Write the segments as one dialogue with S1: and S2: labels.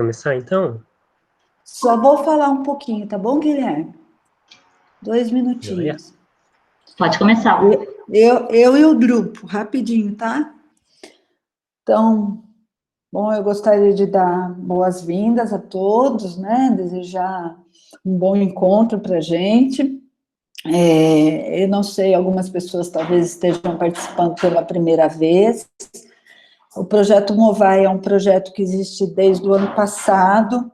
S1: começar, então?
S2: Só vou falar um pouquinho, tá bom, Guilherme? 2
S1: Joia.
S2: minutinhos.
S3: Pode começar.
S2: Eu e o grupo, rapidinho, tá? Então, bom, eu gostaria de dar boas-vindas a todos, né? Desejar um bom encontro para a gente. Eu não sei, algumas pessoas talvez estejam participando pela primeira vez. O projeto Movai é um projeto que existe desde o ano passado,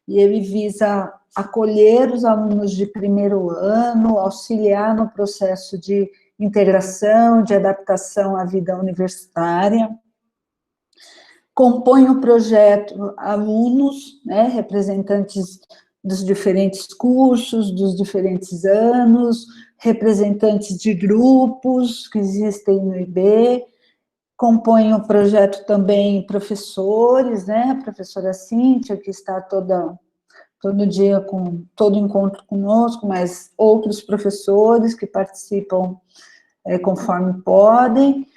S2: e ele visa acolher os alunos de primeiro ano, auxiliar no processo de integração, de adaptação à vida universitária. Compõe o projeto alunos, né, representantes dos diferentes cursos, dos diferentes anos, representantes de grupos que existem no IB. Compõe o projeto também professores, né, a professora Cíntia, que está todo dia, com todo encontro conosco, mas outros professores que participam conforme podem.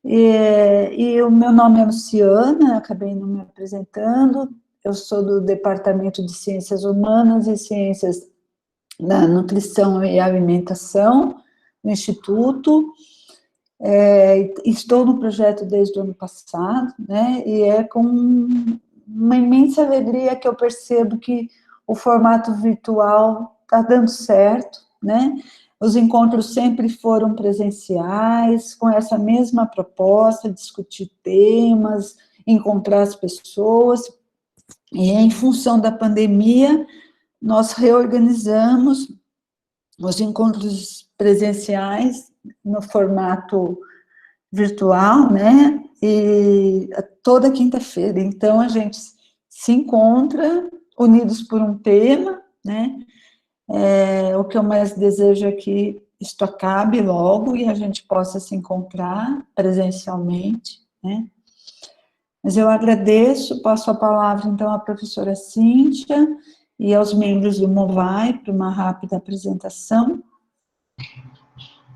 S2: E o meu nome é Luciana, acabei não me apresentando, eu sou do Departamento de Ciências Humanas e Ciências da Nutrição e Alimentação, no Instituto. Estou no projeto desde o ano passado, né, e é com uma imensa alegria que eu percebo que o formato virtual está dando certo, né? Os encontros sempre foram presenciais, com essa mesma proposta, discutir temas, encontrar as pessoas, e em função da pandemia, nós reorganizamos os encontros presenciais no formato virtual, né, e toda quinta-feira. Então, a gente se encontra, unidos por um tema, né, o que eu mais desejo é que isto acabe logo e a gente possa se encontrar presencialmente, né. Mas eu agradeço, passo a palavra, então, à professora Cíntia e aos membros do Movai para uma rápida apresentação.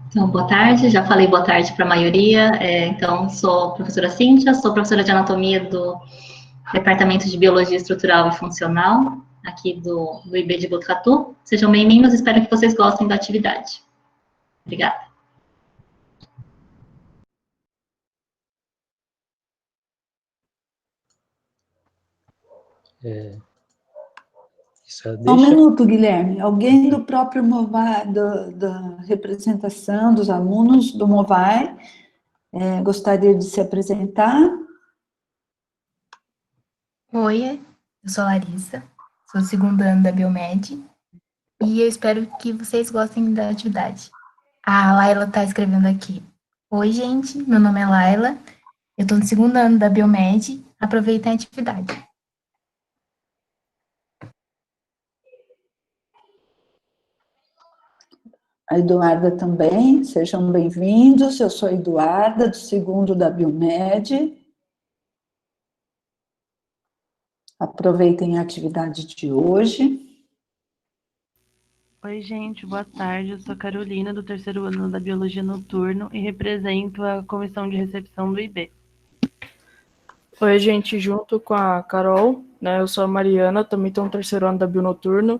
S3: Então, boa tarde, já falei boa tarde para a maioria. Então, sou a professora Cíntia, sou professora de anatomia do Departamento de Biologia Estrutural e Funcional, aqui do IB de Botucatu. Sejam bem-vindos, espero que vocês gostem da atividade. Obrigada.
S2: Só um minuto, Guilherme. Alguém do próprio Movai, da representação dos alunos do Movai, gostaria de se apresentar?
S4: Oi, eu sou a Larissa, sou do segundo ano da Biomed, e eu espero que vocês gostem da atividade. A Laila está escrevendo aqui. Oi, gente, meu nome é Laila, eu estou no segundo ano da Biomed, aproveitem a atividade.
S2: A Eduarda também, sejam bem-vindos. Eu sou a Eduarda, do segundo da Biomed. Aproveitem a atividade de hoje.
S5: Oi, gente, boa tarde. Eu sou a Carolina, do terceiro ano da Biologia Noturno e represento a comissão de recepção do IB.
S6: Oi, gente, junto com a Carol, né, eu sou a Mariana, também estou no terceiro ano da Bio Noturno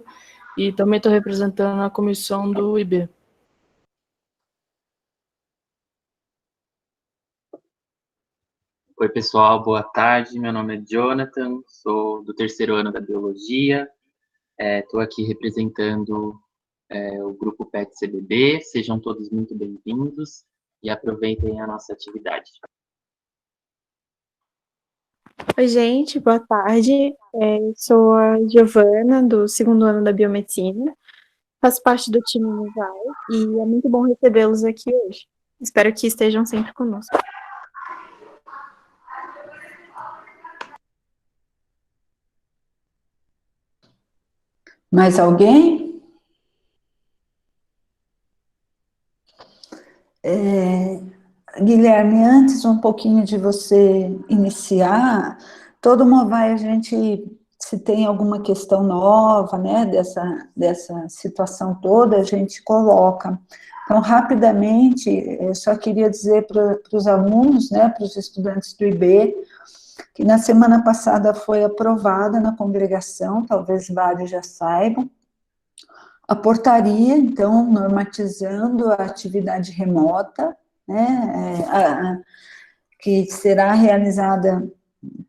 S6: e também estou representando a comissão do IB.
S7: Oi, pessoal, boa tarde. Meu nome é Jonathan, sou do terceiro ano da Biologia. Estou aqui representando o grupo PET-CBB. Sejam todos muito bem-vindos e aproveitem a nossa atividade.
S8: Oi, gente, boa tarde. Sou a Giovana, do segundo ano da Biomedicina. Faço parte do time Movai e é muito bom recebê-los aqui hoje. Espero que estejam sempre conosco.
S2: Mais alguém? Guilherme, antes um pouquinho de você iniciar, todo Movai a gente, se tem alguma questão nova, né, dessa situação toda, a gente coloca. Então, rapidamente, eu só queria dizer para os alunos, né, para os estudantes do IB, que na semana passada foi aprovada na congregação, talvez vários já saibam, a portaria, então, normatizando a atividade remota, né, que será realizada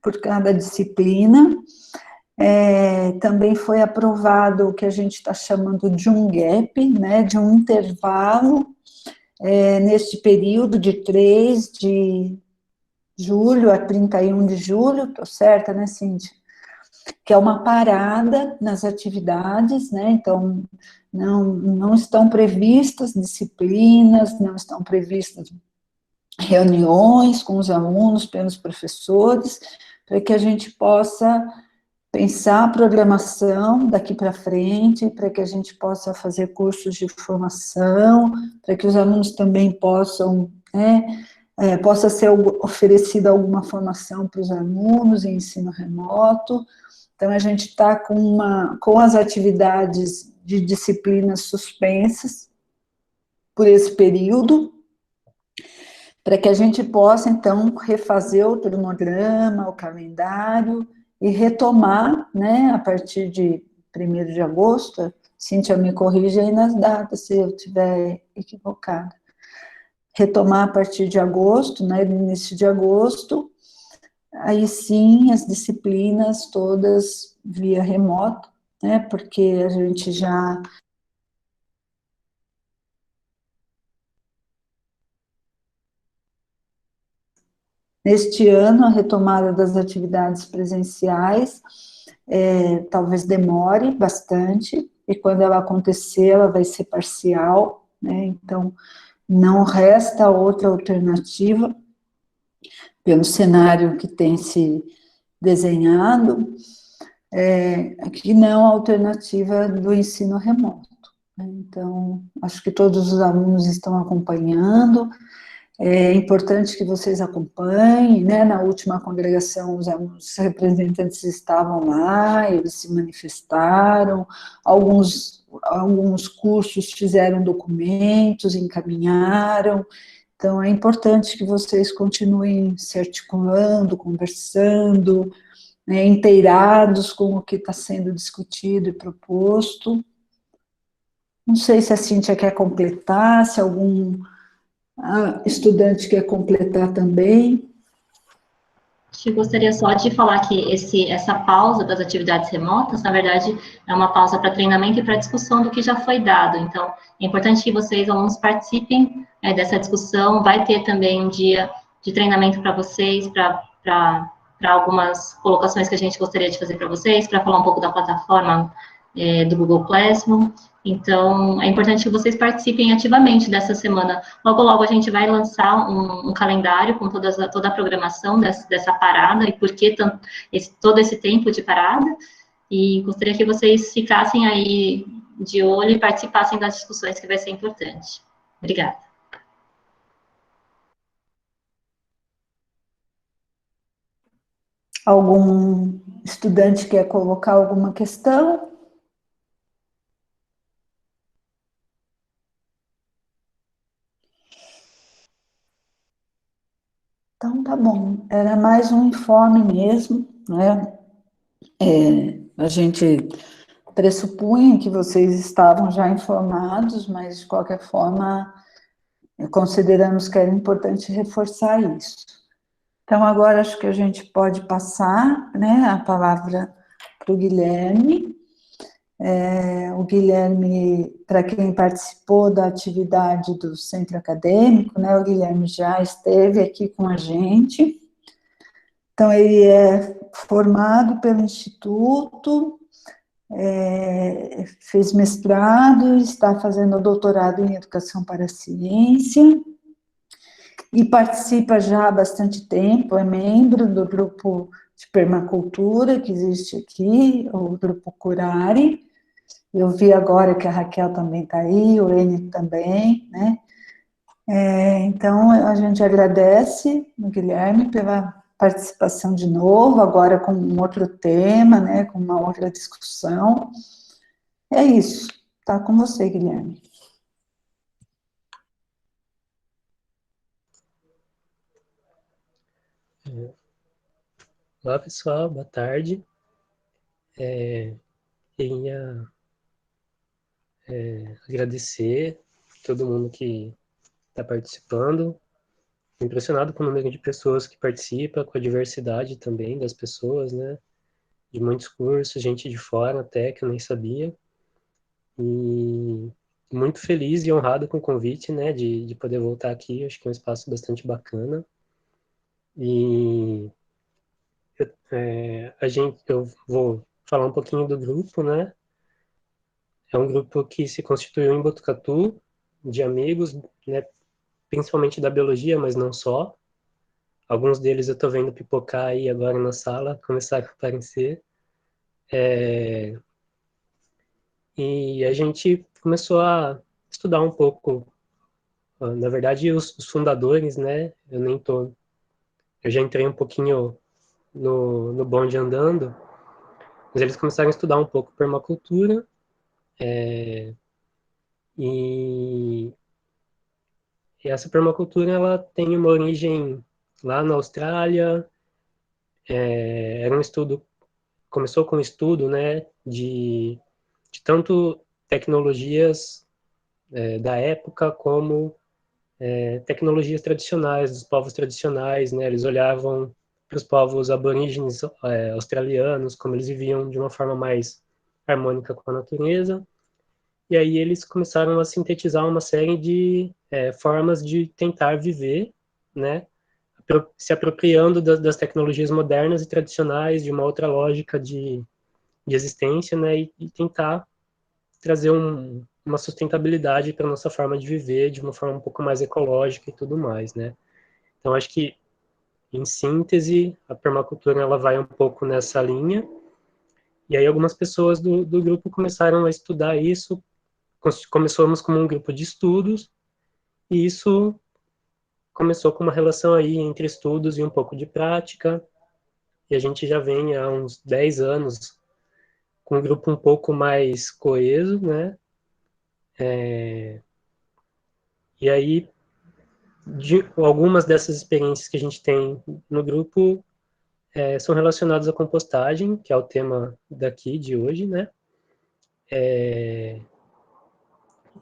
S2: por cada disciplina. Também foi aprovado o que a gente está chamando de um gap, né, de um intervalo, neste período de 3 de julho a 31 de julho, estou certa, né, Cíntia? Que é uma parada nas atividades, né, então não estão previstas disciplinas, não estão previstas reuniões com os alunos, pelos professores, para que a gente possa pensar a programação daqui para frente, para que a gente possa fazer cursos de formação, para que os alunos também possam, possa ser oferecida alguma formação para os alunos em ensino remoto. Então, a gente está com as atividades de disciplinas suspensas por esse período, para que a gente possa, então, refazer o cronograma, o calendário, e retomar, né, a partir de 1º de agosto, Cíntia me corrige aí nas datas, se eu estiver equivocada, retomar a partir de agosto, né, no início de agosto, aí sim as disciplinas todas via remoto, né, porque a gente já... Neste ano, a retomada das atividades presenciais talvez demore bastante, e quando ela acontecer, ela vai ser parcial, né? Então, não resta outra alternativa, pelo cenário que tem se desenhado, que não a alternativa do ensino remoto, né? Então, acho que todos os alunos estão acompanhando. É importante que vocês acompanhem, né? Na última congregação, os representantes estavam lá, eles se manifestaram, alguns cursos fizeram documentos, encaminharam. Então, é importante que vocês continuem se articulando, conversando, né, inteirados com o que está sendo discutido e proposto. Não sei se a Cíntia quer completar, se algum estudante quer completar também.
S3: Eu gostaria só de falar que essa pausa das atividades remotas, na verdade, é uma pausa para treinamento e para discussão do que já foi dado. Então, é importante que vocês, alunos, participem dessa discussão. Vai ter também um dia de treinamento para vocês, para algumas colocações que a gente gostaria de fazer para vocês, para falar um pouco da plataforma do Google Classroom. Então, é importante que vocês participem ativamente dessa semana. Logo, logo, a gente vai lançar um calendário com toda a programação dessa parada e por que todo esse tempo de parada. E gostaria que vocês ficassem aí de olho e participassem das discussões, que vai ser importante. Obrigada.
S2: Algum estudante quer colocar alguma questão? Então, tá bom. Era mais um informe mesmo, né? A gente pressupunha que vocês estavam já informados, mas, de qualquer forma, consideramos que era importante reforçar isso. Então, agora acho que a gente pode passar, né, a palavra para o Guilherme. O Guilherme, para quem participou da atividade do centro acadêmico, né, o Guilherme já esteve aqui com a gente. Então, ele é formado pelo Instituto, fez mestrado, está fazendo doutorado em Educação para a Ciência, e participa já há bastante tempo, é membro do grupo de permacultura que existe aqui, o grupo Curare. Eu vi agora que a Raquel também está aí, o Enio também, né? Então, a gente agradece o Guilherme pela participação de novo, agora com um outro tema, né, com uma outra discussão. É isso, tá com você, Guilherme.
S1: Olá, pessoal, boa tarde. Queria agradecer todo mundo que está participando. Impressionado com o número de pessoas que participam, com a diversidade também das pessoas, né? De muitos cursos, gente de fora até, que eu nem sabia. E muito feliz e honrado com o convite, né? De poder voltar aqui. Acho que é um espaço bastante bacana. E eu vou falar um pouquinho do grupo, né? É um grupo que se constituiu em Botucatu, de amigos, né, principalmente da biologia, mas não só. Alguns deles eu estou vendo pipocar aí agora na sala, começar a aparecer. E a gente começou a estudar um pouco, na verdade, os fundadores, né? Eu já entrei um pouquinho no bonde andando, mas eles começaram a estudar um pouco permacultura, e E essa permacultura, ela tem uma origem lá na Austrália. Era um estudo, começou com um estudo, né, de tanto tecnologias da época como tecnologias tradicionais, dos povos tradicionais, né, eles olhavam para os povos aborígenes australianos, como eles viviam de uma forma mais harmônica com a natureza, e aí eles começaram a sintetizar uma série de formas de tentar viver, né, se apropriando das tecnologias modernas e tradicionais, de uma outra lógica de existência, né, e tentar trazer uma sustentabilidade para a nossa forma de viver, de uma forma um pouco mais ecológica e tudo mais, né. Então, acho que, em síntese, a permacultura ela vai um pouco nessa linha, e aí algumas pessoas do grupo começaram a estudar isso. Começamos como um grupo de estudos, e isso começou com uma relação aí entre estudos e um pouco de prática, e a gente já vem há uns 10 anos com um grupo um pouco mais coeso, né? E aí, algumas dessas experiências que a gente tem no grupo são relacionadas à compostagem, que é o tema daqui de hoje, né? E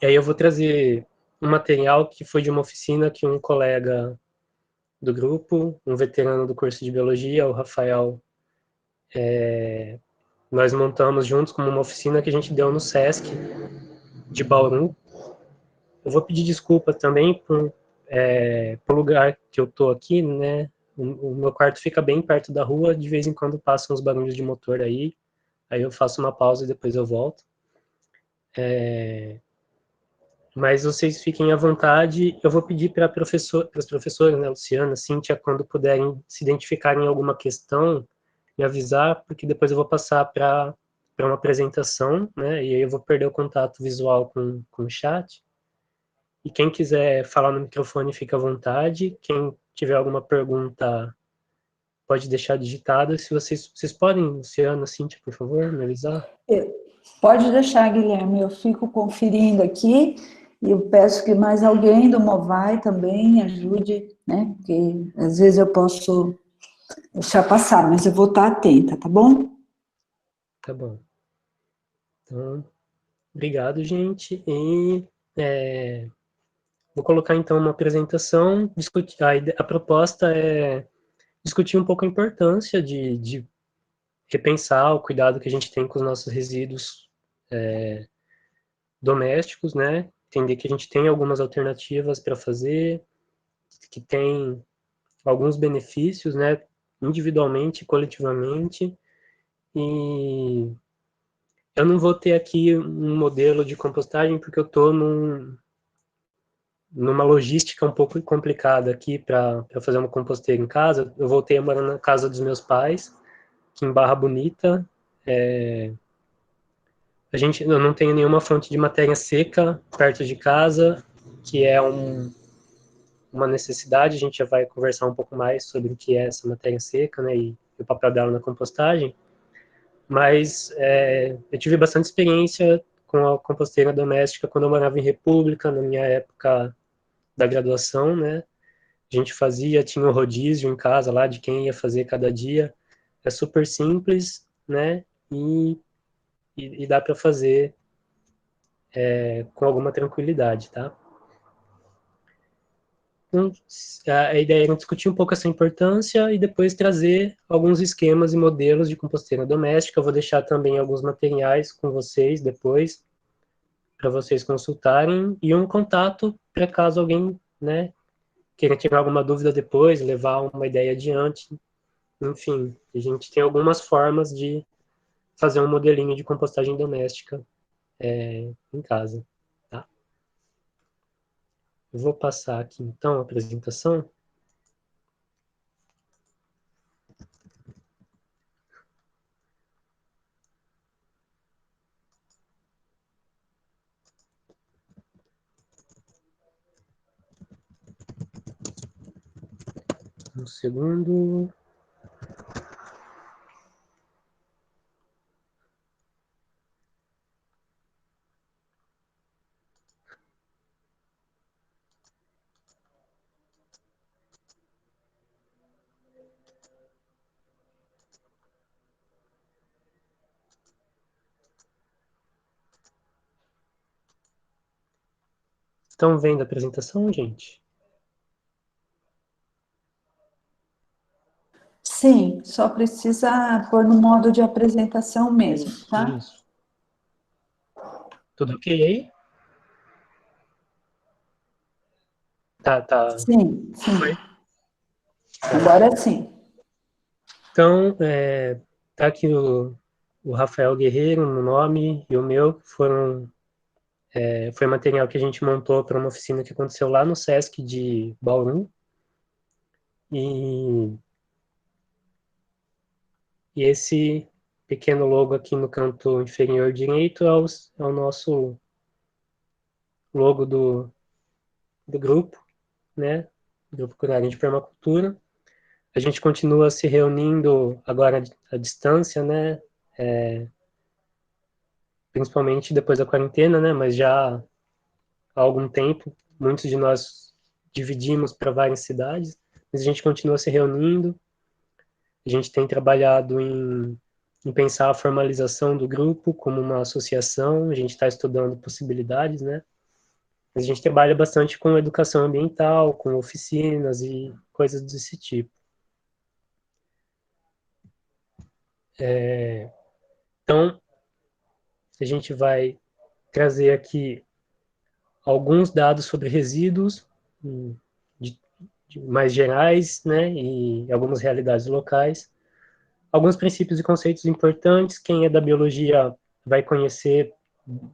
S1: aí eu vou trazer um material que foi de uma oficina que um colega do grupo, um veterano do curso de biologia, o Rafael, nós montamos juntos como uma oficina que a gente deu no SESC de Bauru. Eu vou pedir desculpa também por lugar que eu tô aqui, né? O meu quarto fica bem perto da rua, de vez em quando passam uns barulhos de motor aí eu faço uma pausa e depois eu volto. Mas vocês fiquem à vontade. Eu vou pedir para as professoras, né, Luciana, Cíntia, quando puderem se identificarem em alguma questão, me avisar, porque depois eu vou passar para uma apresentação, né, e aí eu vou perder o contato visual com o chat. E quem quiser falar no microfone, fica à vontade. Quem tiver alguma pergunta, pode deixar digitada. Se vocês podem, Luciana, Cíntia, por favor, me avisar?
S2: Pode deixar, Guilherme, eu fico conferindo aqui e eu peço que mais alguém do Movai também ajude, né? Porque às vezes eu posso deixar passar, mas eu vou estar atenta, tá bom?
S1: Tá bom. Então, obrigado, gente. E vou colocar então uma apresentação. A proposta é discutir um pouco a importância de repensar o cuidado que a gente tem com os nossos resíduos domésticos, né? Entender que a gente tem algumas alternativas para fazer, que tem alguns benefícios, né? Individualmente, coletivamente. E eu não vou ter aqui um modelo de compostagem porque eu estou numa logística um pouco complicada aqui para fazer uma composteira em casa. Eu voltei a morar na casa dos meus pais, aqui em Barra Bonita. Eu não tenho nenhuma fonte de matéria seca perto de casa, que é uma necessidade. A gente já vai conversar um pouco mais sobre o que é essa matéria seca, né, e o papel dela na compostagem. Mas eu tive bastante experiência com a composteira doméstica quando eu morava em República, na minha época da graduação, né? A gente tinha um rodízio em casa lá de quem ia fazer cada dia. é super simples, né? E dá para fazer com alguma tranquilidade, tá? Então, a ideia era discutir um pouco essa importância e depois trazer alguns esquemas e modelos de composteira doméstica. Eu vou deixar também alguns materiais com vocês depois, para vocês consultarem, e um contato para caso alguém, né, queira tirar alguma dúvida depois, levar uma ideia adiante. Enfim, a gente tem algumas formas de fazer um modelinho de compostagem doméstica em casa. Tá? Eu vou passar aqui, então, a apresentação. Um segundo. Estão vendo a apresentação, gente?
S2: Sim, só precisa pôr no modo de apresentação mesmo, tá?
S1: Isso. Tudo ok aí? Tá.
S2: Sim, sim.
S1: Foi?
S2: Agora sim.
S1: Então, tá aqui o Rafael Guerreiro, no nome, e o meu foi material que a gente montou para uma oficina que aconteceu lá no Sesc de Bauru. E, e esse pequeno logo aqui no canto inferior direito é o nosso logo do grupo, né? Grupo Curário de Permacultura. A gente continua se reunindo agora à distância, né? Principalmente depois da quarentena, né? Mas já há algum tempo, muitos de nós dividimos para várias cidades, mas a gente continua se reunindo. A gente tem trabalhado em pensar a formalização do grupo como uma associação. A gente está estudando possibilidades, né? Mas a gente trabalha bastante com educação ambiental, com oficinas e coisas desse tipo. Então, a gente vai trazer aqui alguns dados sobre resíduos de, mais gerais, né, e algumas realidades locais. Alguns princípios e conceitos importantes, quem é da biologia vai conhecer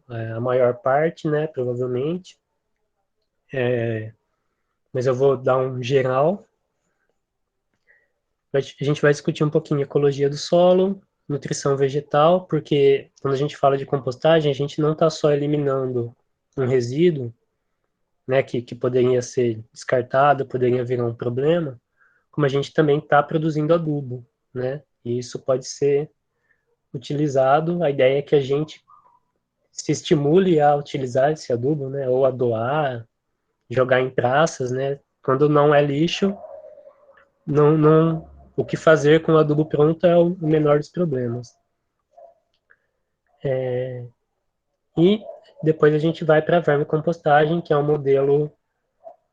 S1: a maior parte, né, provavelmente. Mas eu vou dar um geral. A gente vai discutir um pouquinho ecologia do solo, nutrição vegetal, porque quando a gente fala de compostagem, a gente não está só eliminando um resíduo, né, que poderia ser descartado, poderia virar um problema, como a gente também está produzindo adubo, né? E isso pode ser utilizado. A ideia é que a gente se estimule a utilizar esse adubo, né? Ou a doar, jogar em praças, né? Quando não é lixo, não, o que fazer com o adubo pronto é o menor dos problemas. E depois a gente vai para a vermicompostagem, que é um modelo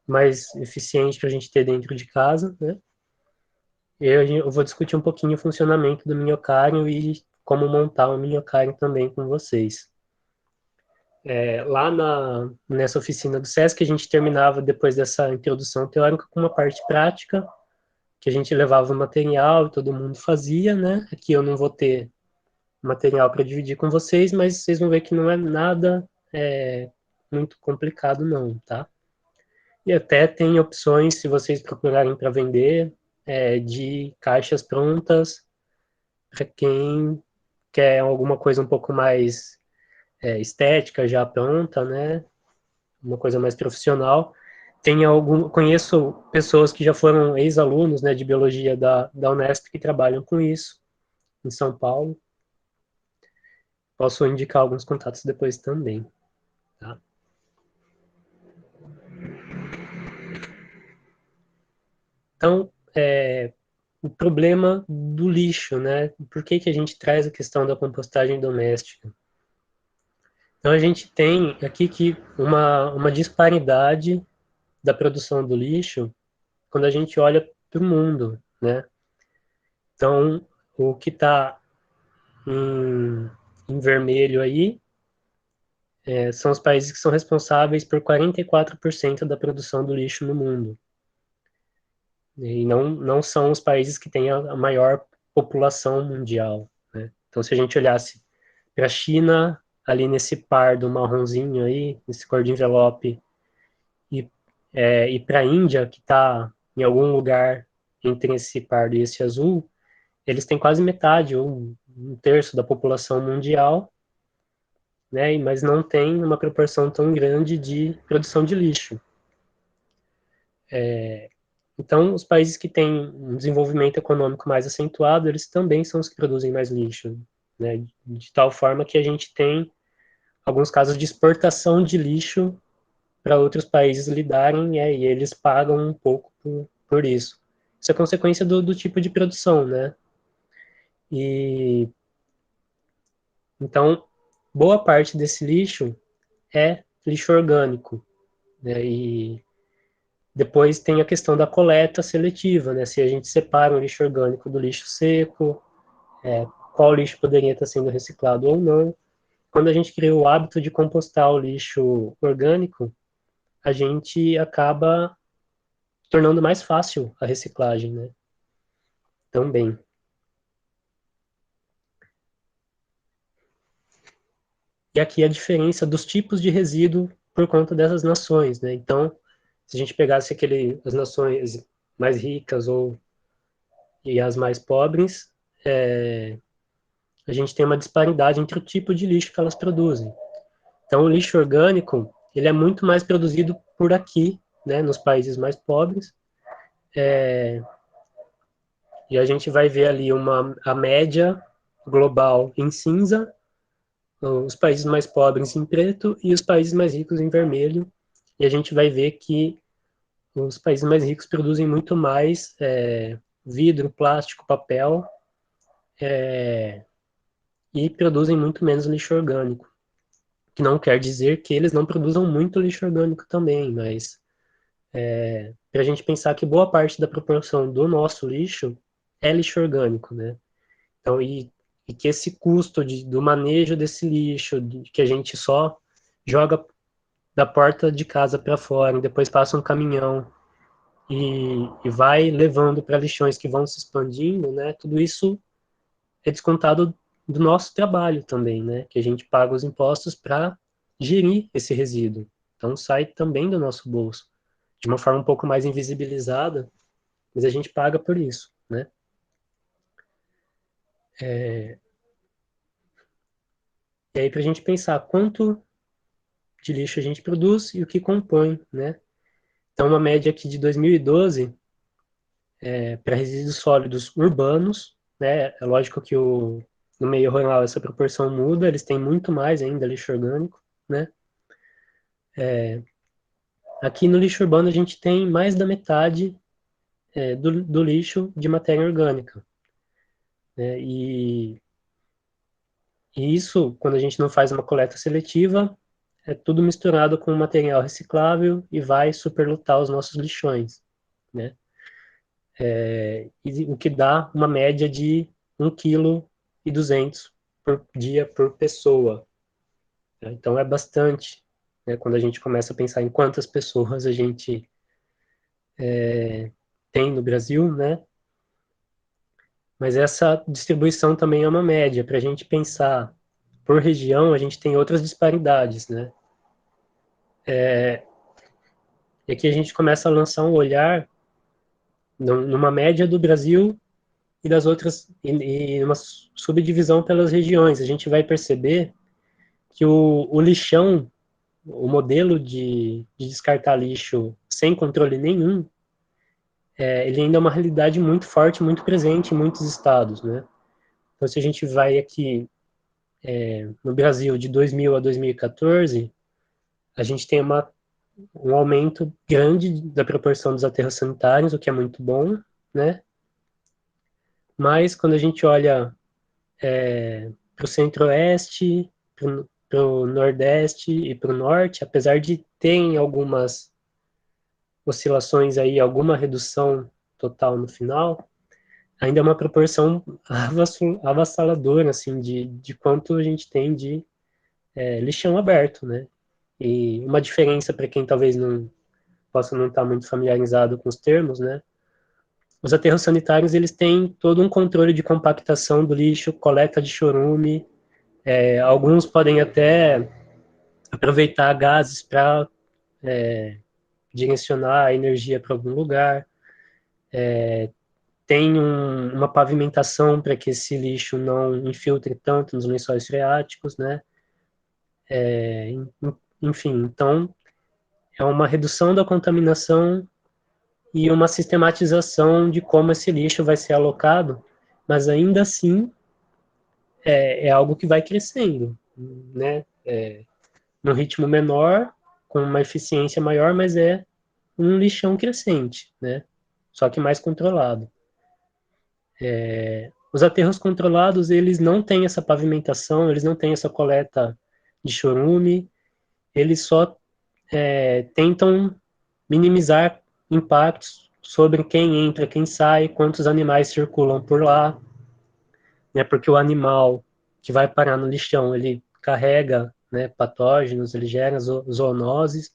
S1: mais eficiente para a gente ter dentro de casa, né? Eu vou discutir um pouquinho o funcionamento do minhocário e como montar o minhocário também com vocês. Lá nessa oficina do SESC, a gente terminava depois dessa introdução teórica com uma parte prática, que a gente levava o material e todo mundo fazia, né? Aqui eu não vou ter material para dividir com vocês, mas vocês vão ver que não é nada muito complicado não, tá? E até tem opções, se vocês procurarem para vender, de caixas prontas, para quem quer alguma coisa um pouco mais estética já pronta, né? Uma coisa mais profissional. Conheço pessoas que já foram ex-alunos, né, de biologia da Unesp que trabalham com isso em São Paulo. Posso indicar alguns contatos depois também, tá? Então, o problema do lixo, né? Por que que a gente traz a questão da compostagem doméstica? Então, a gente tem aqui que uma disparidade da produção do lixo quando a gente olha para o mundo, né? Então, o que está em vermelho aí são os países que são responsáveis por 44% da produção do lixo no mundo. E não são os países que têm a maior população mundial, né? Então, se a gente olhasse para a China, ali nesse par do marronzinho aí, nesse cor de envelope, e para a Índia, que está em algum lugar entre esse pardo e esse azul, eles têm quase metade, ou um terço da população mundial, né, mas não tem uma proporção tão grande de produção de lixo. Então, os países que têm um desenvolvimento econômico mais acentuado, eles também são os que produzem mais lixo, né, de tal forma que a gente tem alguns casos de exportação de lixo para outros países lidarem, e eles pagam um pouco por isso. Isso é consequência do tipo de produção, né? E então, boa parte desse lixo é lixo orgânico, né? E depois tem a questão da coleta seletiva, né? Se a gente separa o lixo orgânico do lixo seco, qual lixo poderia estar sendo reciclado ou não. Quando a gente cria o hábito de compostar o lixo orgânico, a gente acaba tornando mais fácil a reciclagem, né? Também. E aqui a diferença dos tipos de resíduo por conta dessas nações, né? Então, se a gente pegasse as nações mais ricas e as mais pobres, a gente tem uma disparidade entre o tipo de lixo que elas produzem. Então, o lixo orgânico, ele é muito mais produzido por aqui, né, nos países mais pobres, e a gente vai ver ali a média global em cinza, os países mais pobres em preto e os países mais ricos em vermelho, e a gente vai ver que os países mais ricos produzem muito mais vidro, plástico, papel, e produzem muito menos lixo orgânico. Que não quer dizer que eles não produzam muito lixo orgânico também, mas para a gente pensar que boa parte da proporção do nosso lixo é lixo orgânico, né? Então, e que esse custo do manejo desse lixo, que a gente só joga da porta de casa para fora, e depois passa um caminhão e vai levando para lixões que vão se expandindo, né? Tudo isso é descontado do nosso trabalho também, né? Que a gente paga os impostos para gerir esse resíduo. Então sai também do nosso bolso, de uma forma um pouco mais invisibilizada, mas a gente paga por isso, né? E aí para a gente pensar quanto de lixo a gente produz e o que compõe, né? Então uma média aqui de 2012 para resíduos sólidos urbanos, né? É lógico que no meio rural essa proporção muda, eles têm muito mais ainda lixo orgânico, né? Aqui no lixo urbano a gente tem mais da metade do lixo de matéria orgânica, né? E isso, quando a gente não faz uma coleta seletiva, é tudo misturado com material reciclável e vai superlotar os nossos lixões, né? E o que dá uma média de 1,2 kg por dia por pessoa. Né? Então é bastante, né? Quando a gente começa a pensar em quantas pessoas a gente tem no Brasil, né? Mas essa distribuição também é uma média. Para a gente pensar por região, a gente tem outras disparidades, né? E aqui a gente começa a lançar um olhar numa média do Brasil e das outras, e uma subdivisão pelas regiões. A gente vai perceber que o lixão, o modelo de descartar lixo sem controle nenhum, ele ainda é uma realidade muito forte, muito presente em muitos estados, né? Então, se a gente vai aqui no Brasil de 2000 a 2014, a gente tem um aumento grande da proporção dos aterros sanitários, o que é muito bom, né? mas quando a gente olha para o centro-oeste, para o nordeste e para o norte, apesar de terem algumas oscilações aí, alguma redução total no final, ainda é uma proporção avassaladora, assim, de quanto a gente tem de lixão aberto, né? E uma diferença para quem talvez não possa não estar muito familiarizado com os termos, né? Os aterros sanitários, eles têm todo um controle de compactação do lixo, coleta de chorume, alguns podem até aproveitar gases para direcionar a energia para algum lugar, tem uma pavimentação para que esse lixo não infiltre tanto nos lençóis freáticos, né? Enfim, então é uma redução da contaminação e uma sistematização de como esse lixo vai ser alocado, mas ainda assim é algo que vai crescendo, né? Num ritmo menor, com uma eficiência maior, mas é um lixão crescente, né? Só que mais controlado. Os aterros controlados, eles não têm essa pavimentação, eles não têm essa coleta de chorume, eles só tentam minimizar impactos sobre quem entra, quem sai, quantos animais circulam por lá, né? Porque o animal que vai parar no lixão, ele carrega, né, patógenos, ele gera zoonoses,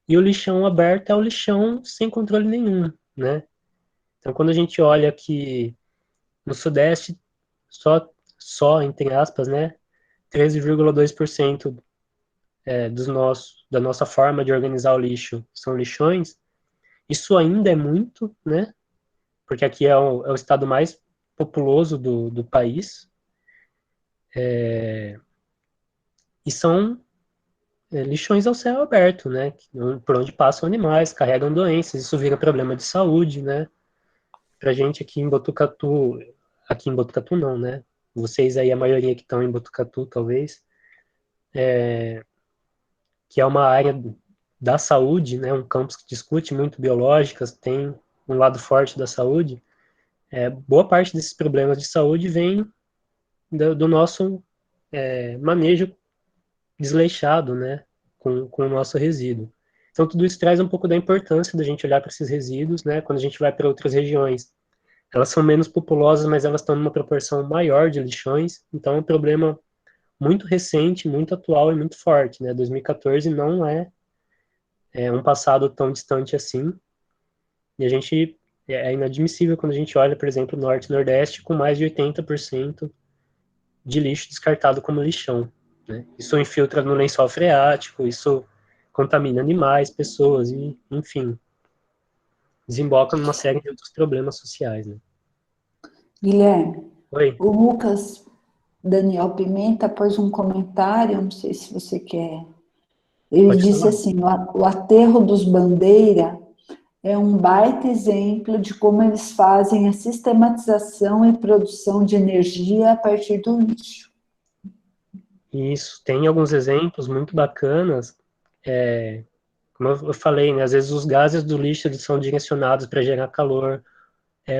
S1: e o lixão aberto é o lixão sem controle nenhum, né? Então, quando a gente olha que no Sudeste, entre aspas, né, 13,2% da nossa forma de organizar o lixo são lixões, isso ainda é muito, né? Porque aqui é o estado mais populoso do país, e são lixões ao céu aberto, né? Por onde passam animais, carregam doenças, isso vira problema de saúde, né? Pra gente aqui em Botucatu não, né? Vocês aí, a maioria que estão em Botucatu, talvez, que é uma área da saúde, né? Um campus que discute muito biológicas, tem um lado forte da saúde. Boa parte desses problemas de saúde vem do nosso manejo desleixado, né? Com o nosso resíduo. Então, tudo isso traz um pouco da importância da gente olhar para esses resíduos, né? Quando a gente vai para outras regiões, elas são menos populosas, mas elas estão numa proporção maior de lixões, então é um problema muito recente, muito atual e muito forte, né? 2014 não é um passado tão distante assim, e a gente é inadmissível quando a gente olha, por exemplo, o Norte e Nordeste com mais de 80% de lixo descartado como lixão, né? Isso infiltra no lençol freático, isso contamina animais, pessoas e, enfim, desemboca numa série de outros problemas sociais, né?
S2: Guilherme,
S1: Oi?
S2: o Lucas Daniel Pimenta pôs um comentário, não sei se você quer. Ele
S1: Pode
S2: disse
S1: falar.
S2: assim: o aterro dos Bandeira é um baita exemplo de como eles fazem a sistematização e produção de energia a partir do lixo.
S1: Isso, tem alguns exemplos muito bacanas, como eu falei, né, às vezes os gases do lixo eles são direcionados para gerar calor,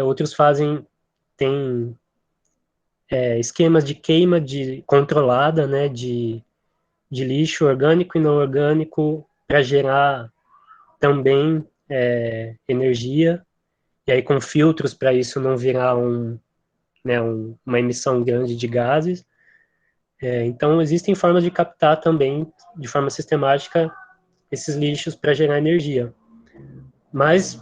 S1: outros tem esquemas de queima controlada, né, de lixo orgânico e não orgânico para gerar também energia, e aí com filtros para isso não virar uma emissão grande de gases. Então, existem formas de captar também, de forma sistemática, esses lixos para gerar energia. Mas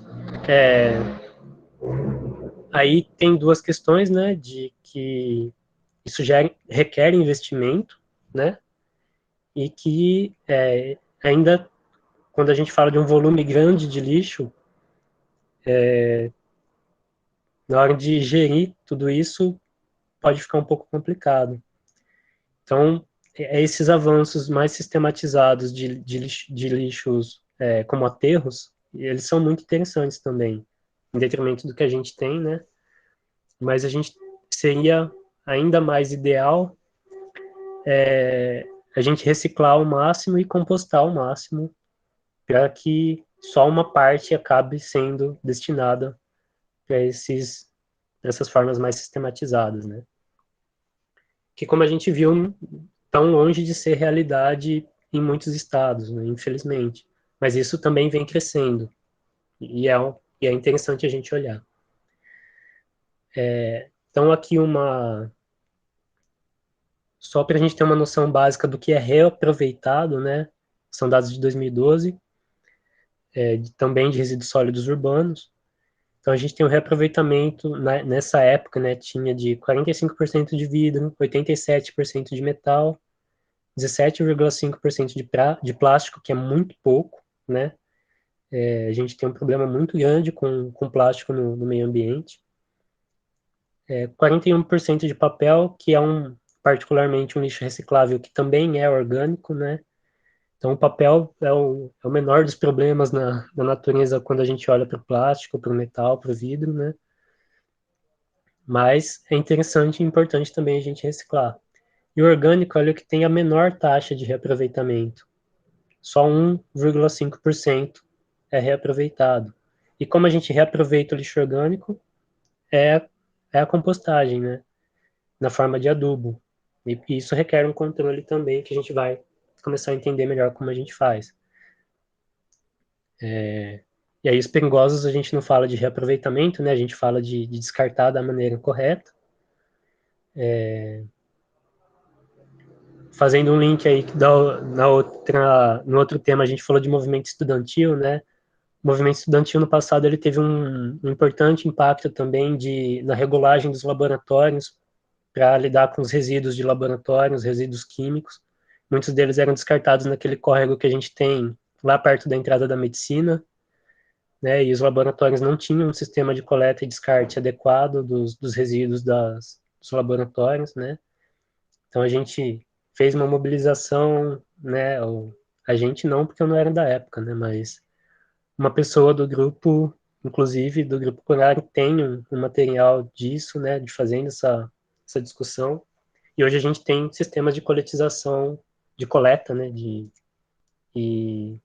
S1: aí tem duas questões, né, de que isso já requer investimento, né, e que ainda, quando a gente fala de um volume grande de lixo, na hora de gerir tudo isso, pode ficar um pouco complicado. Então, esses avanços mais sistematizados de lixos como aterros, eles são muito interessantes também, em detrimento do que a gente tem, né? Mas a gente seria ainda mais ideal a gente reciclar ao máximo e compostar ao máximo para que só uma parte acabe sendo destinada para esses dessas formas mais sistematizadas, né? Que, como a gente viu, tão longe de ser realidade em muitos estados, né, infelizmente. Mas isso também vem crescendo, e é interessante a gente olhar. Então, aqui só para a gente ter uma noção básica do que é reaproveitado, né? São dados de 2012, também de resíduos sólidos urbanos. Então, a gente tem um reaproveitamento, nessa época, né, tinha de 45% de vidro, 87% de metal, 17,5% de plástico, que é muito pouco, né? A gente tem um problema muito grande com plástico no meio ambiente. 41% de papel, que é particularmente um lixo reciclável, que também é orgânico, né? Então, o papel é o menor dos problemas na natureza quando a gente olha para o plástico, para o metal, para o vidro, né? Mas é interessante e importante também a gente reciclar. E o orgânico, olha, o que tem a menor taxa de reaproveitamento. Só 1,5% é reaproveitado. E como a gente reaproveita o lixo orgânico, é a compostagem, né? Na forma de adubo. E isso requer um controle também, que a gente vai começar a entender melhor como a gente faz. E aí, os perigosos, a gente não fala de reaproveitamento, né? A gente fala de descartar da maneira correta. Fazendo um link aí que no outro tema a gente falou de movimento estudantil, né? O movimento estudantil no passado ele teve um importante impacto também na regulagem dos laboratórios para lidar com os resíduos de laboratório, os resíduos químicos. Muitos deles eram descartados naquele córrego que a gente tem lá perto da entrada da medicina, né? E os laboratórios não tinham um sistema de coleta e descarte adequado dos resíduos dos laboratórios, né? Então a gente fez uma mobilização, né? A gente não, porque eu não era da época, né? Mas uma pessoa do grupo, inclusive do grupo Corari, tem um material disso, né? De fazendo essa discussão. E hoje a gente tem sistemas de coletização, de coleta, né? E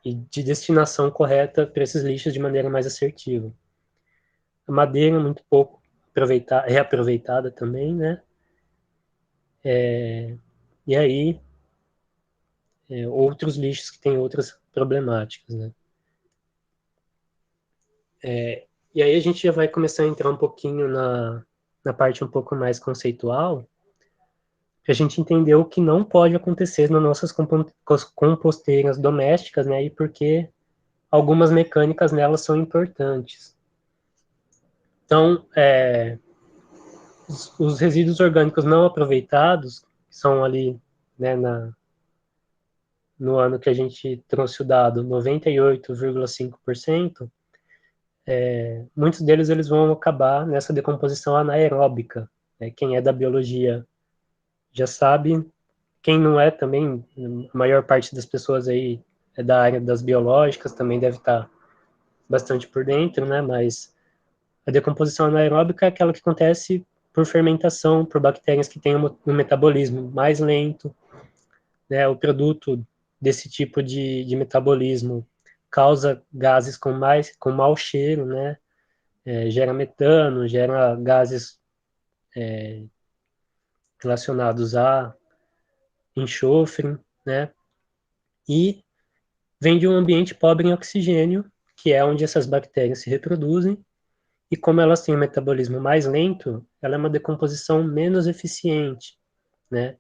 S1: de destinação correta para esses lixos de maneira mais assertiva. A madeira é muito pouco reaproveitada também, né? E aí, outros lixos que têm outras problemáticas, né? E aí a gente já vai começar a entrar um pouquinho na parte um pouco mais conceitual, para a gente entender o que não pode acontecer nas nossas composteiras domésticas, né? E por que algumas mecânicas nelas são importantes. Então, os resíduos orgânicos não aproveitados, que são ali, né, no ano que a gente trouxe o dado, 98,5%, muitos deles eles vão acabar nessa decomposição anaeróbica. Né? Quem é da biologia já sabe, quem não é também, a maior parte das pessoas aí é da área das biológicas, também deve estar bastante por dentro, né? Mas a decomposição anaeróbica é aquela que acontece por fermentação, por bactérias que têm um metabolismo mais lento, né? O produto desse tipo de metabolismo causa gases com mau cheiro, né? Gera metano, gera gases relacionados a enxofre, né? E vem de um ambiente pobre em oxigênio, que é onde essas bactérias se reproduzem, e como elas têm um metabolismo mais lento, ela é uma decomposição menos eficiente, né?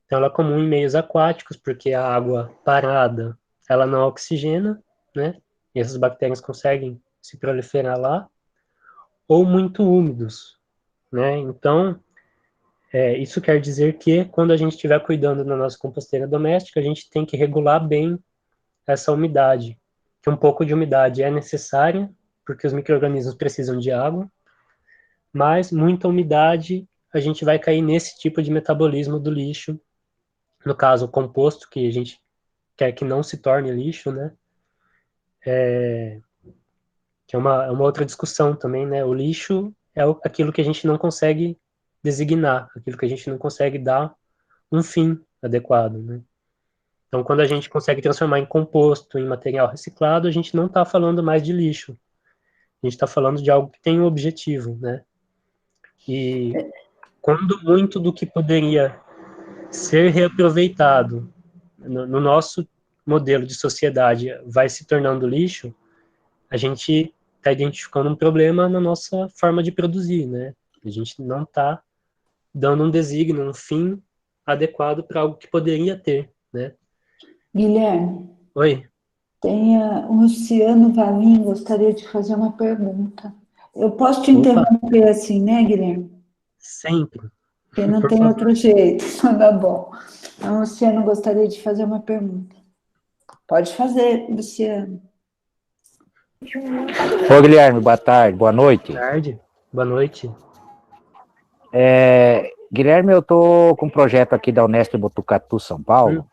S1: Então ela é comum em meios aquáticos, porque a água parada, ela não oxigena, né? E essas bactérias conseguem se proliferar lá, ou muito úmidos, né? Então, isso quer dizer que quando a gente estiver cuidando da nossa composteira doméstica, a gente tem que regular bem essa umidade, que um pouco de umidade é necessária, porque os micro-organismos precisam de água, mas muita umidade a gente vai cair nesse tipo de metabolismo do lixo, no caso o composto, que a gente quer que não se torne lixo, né? Que é uma outra discussão também, né? O lixo é aquilo que a gente não consegue designar, aquilo que a gente não consegue dar um fim adequado, né? Então, quando a gente consegue transformar em composto, em material reciclado, a gente não está falando mais de lixo. A gente está falando de algo que tem um objetivo, né? E quando muito do que poderia ser reaproveitado no nosso modelo de sociedade vai se tornando lixo, a gente está identificando um problema na nossa forma de produzir, né? A gente não está dando um desígnio, um fim adequado para algo que poderia ter, né?
S2: Guilherme,
S1: Oi?
S2: o Luciano Valim gostaria de fazer uma pergunta. Eu posso te
S1: Opa.
S2: interromper assim, né, Guilherme?
S1: Sempre.
S2: Porque não
S1: Por
S2: tem
S1: favor.
S2: outro jeito. Tá bom. Então, o Luciano gostaria de fazer uma pergunta. Pode fazer, Luciano.
S9: Ô, Guilherme, boa tarde, boa noite.
S1: Boa tarde, boa noite.
S9: Guilherme, eu tô com um projeto aqui da Unesp Botucatu, São Paulo,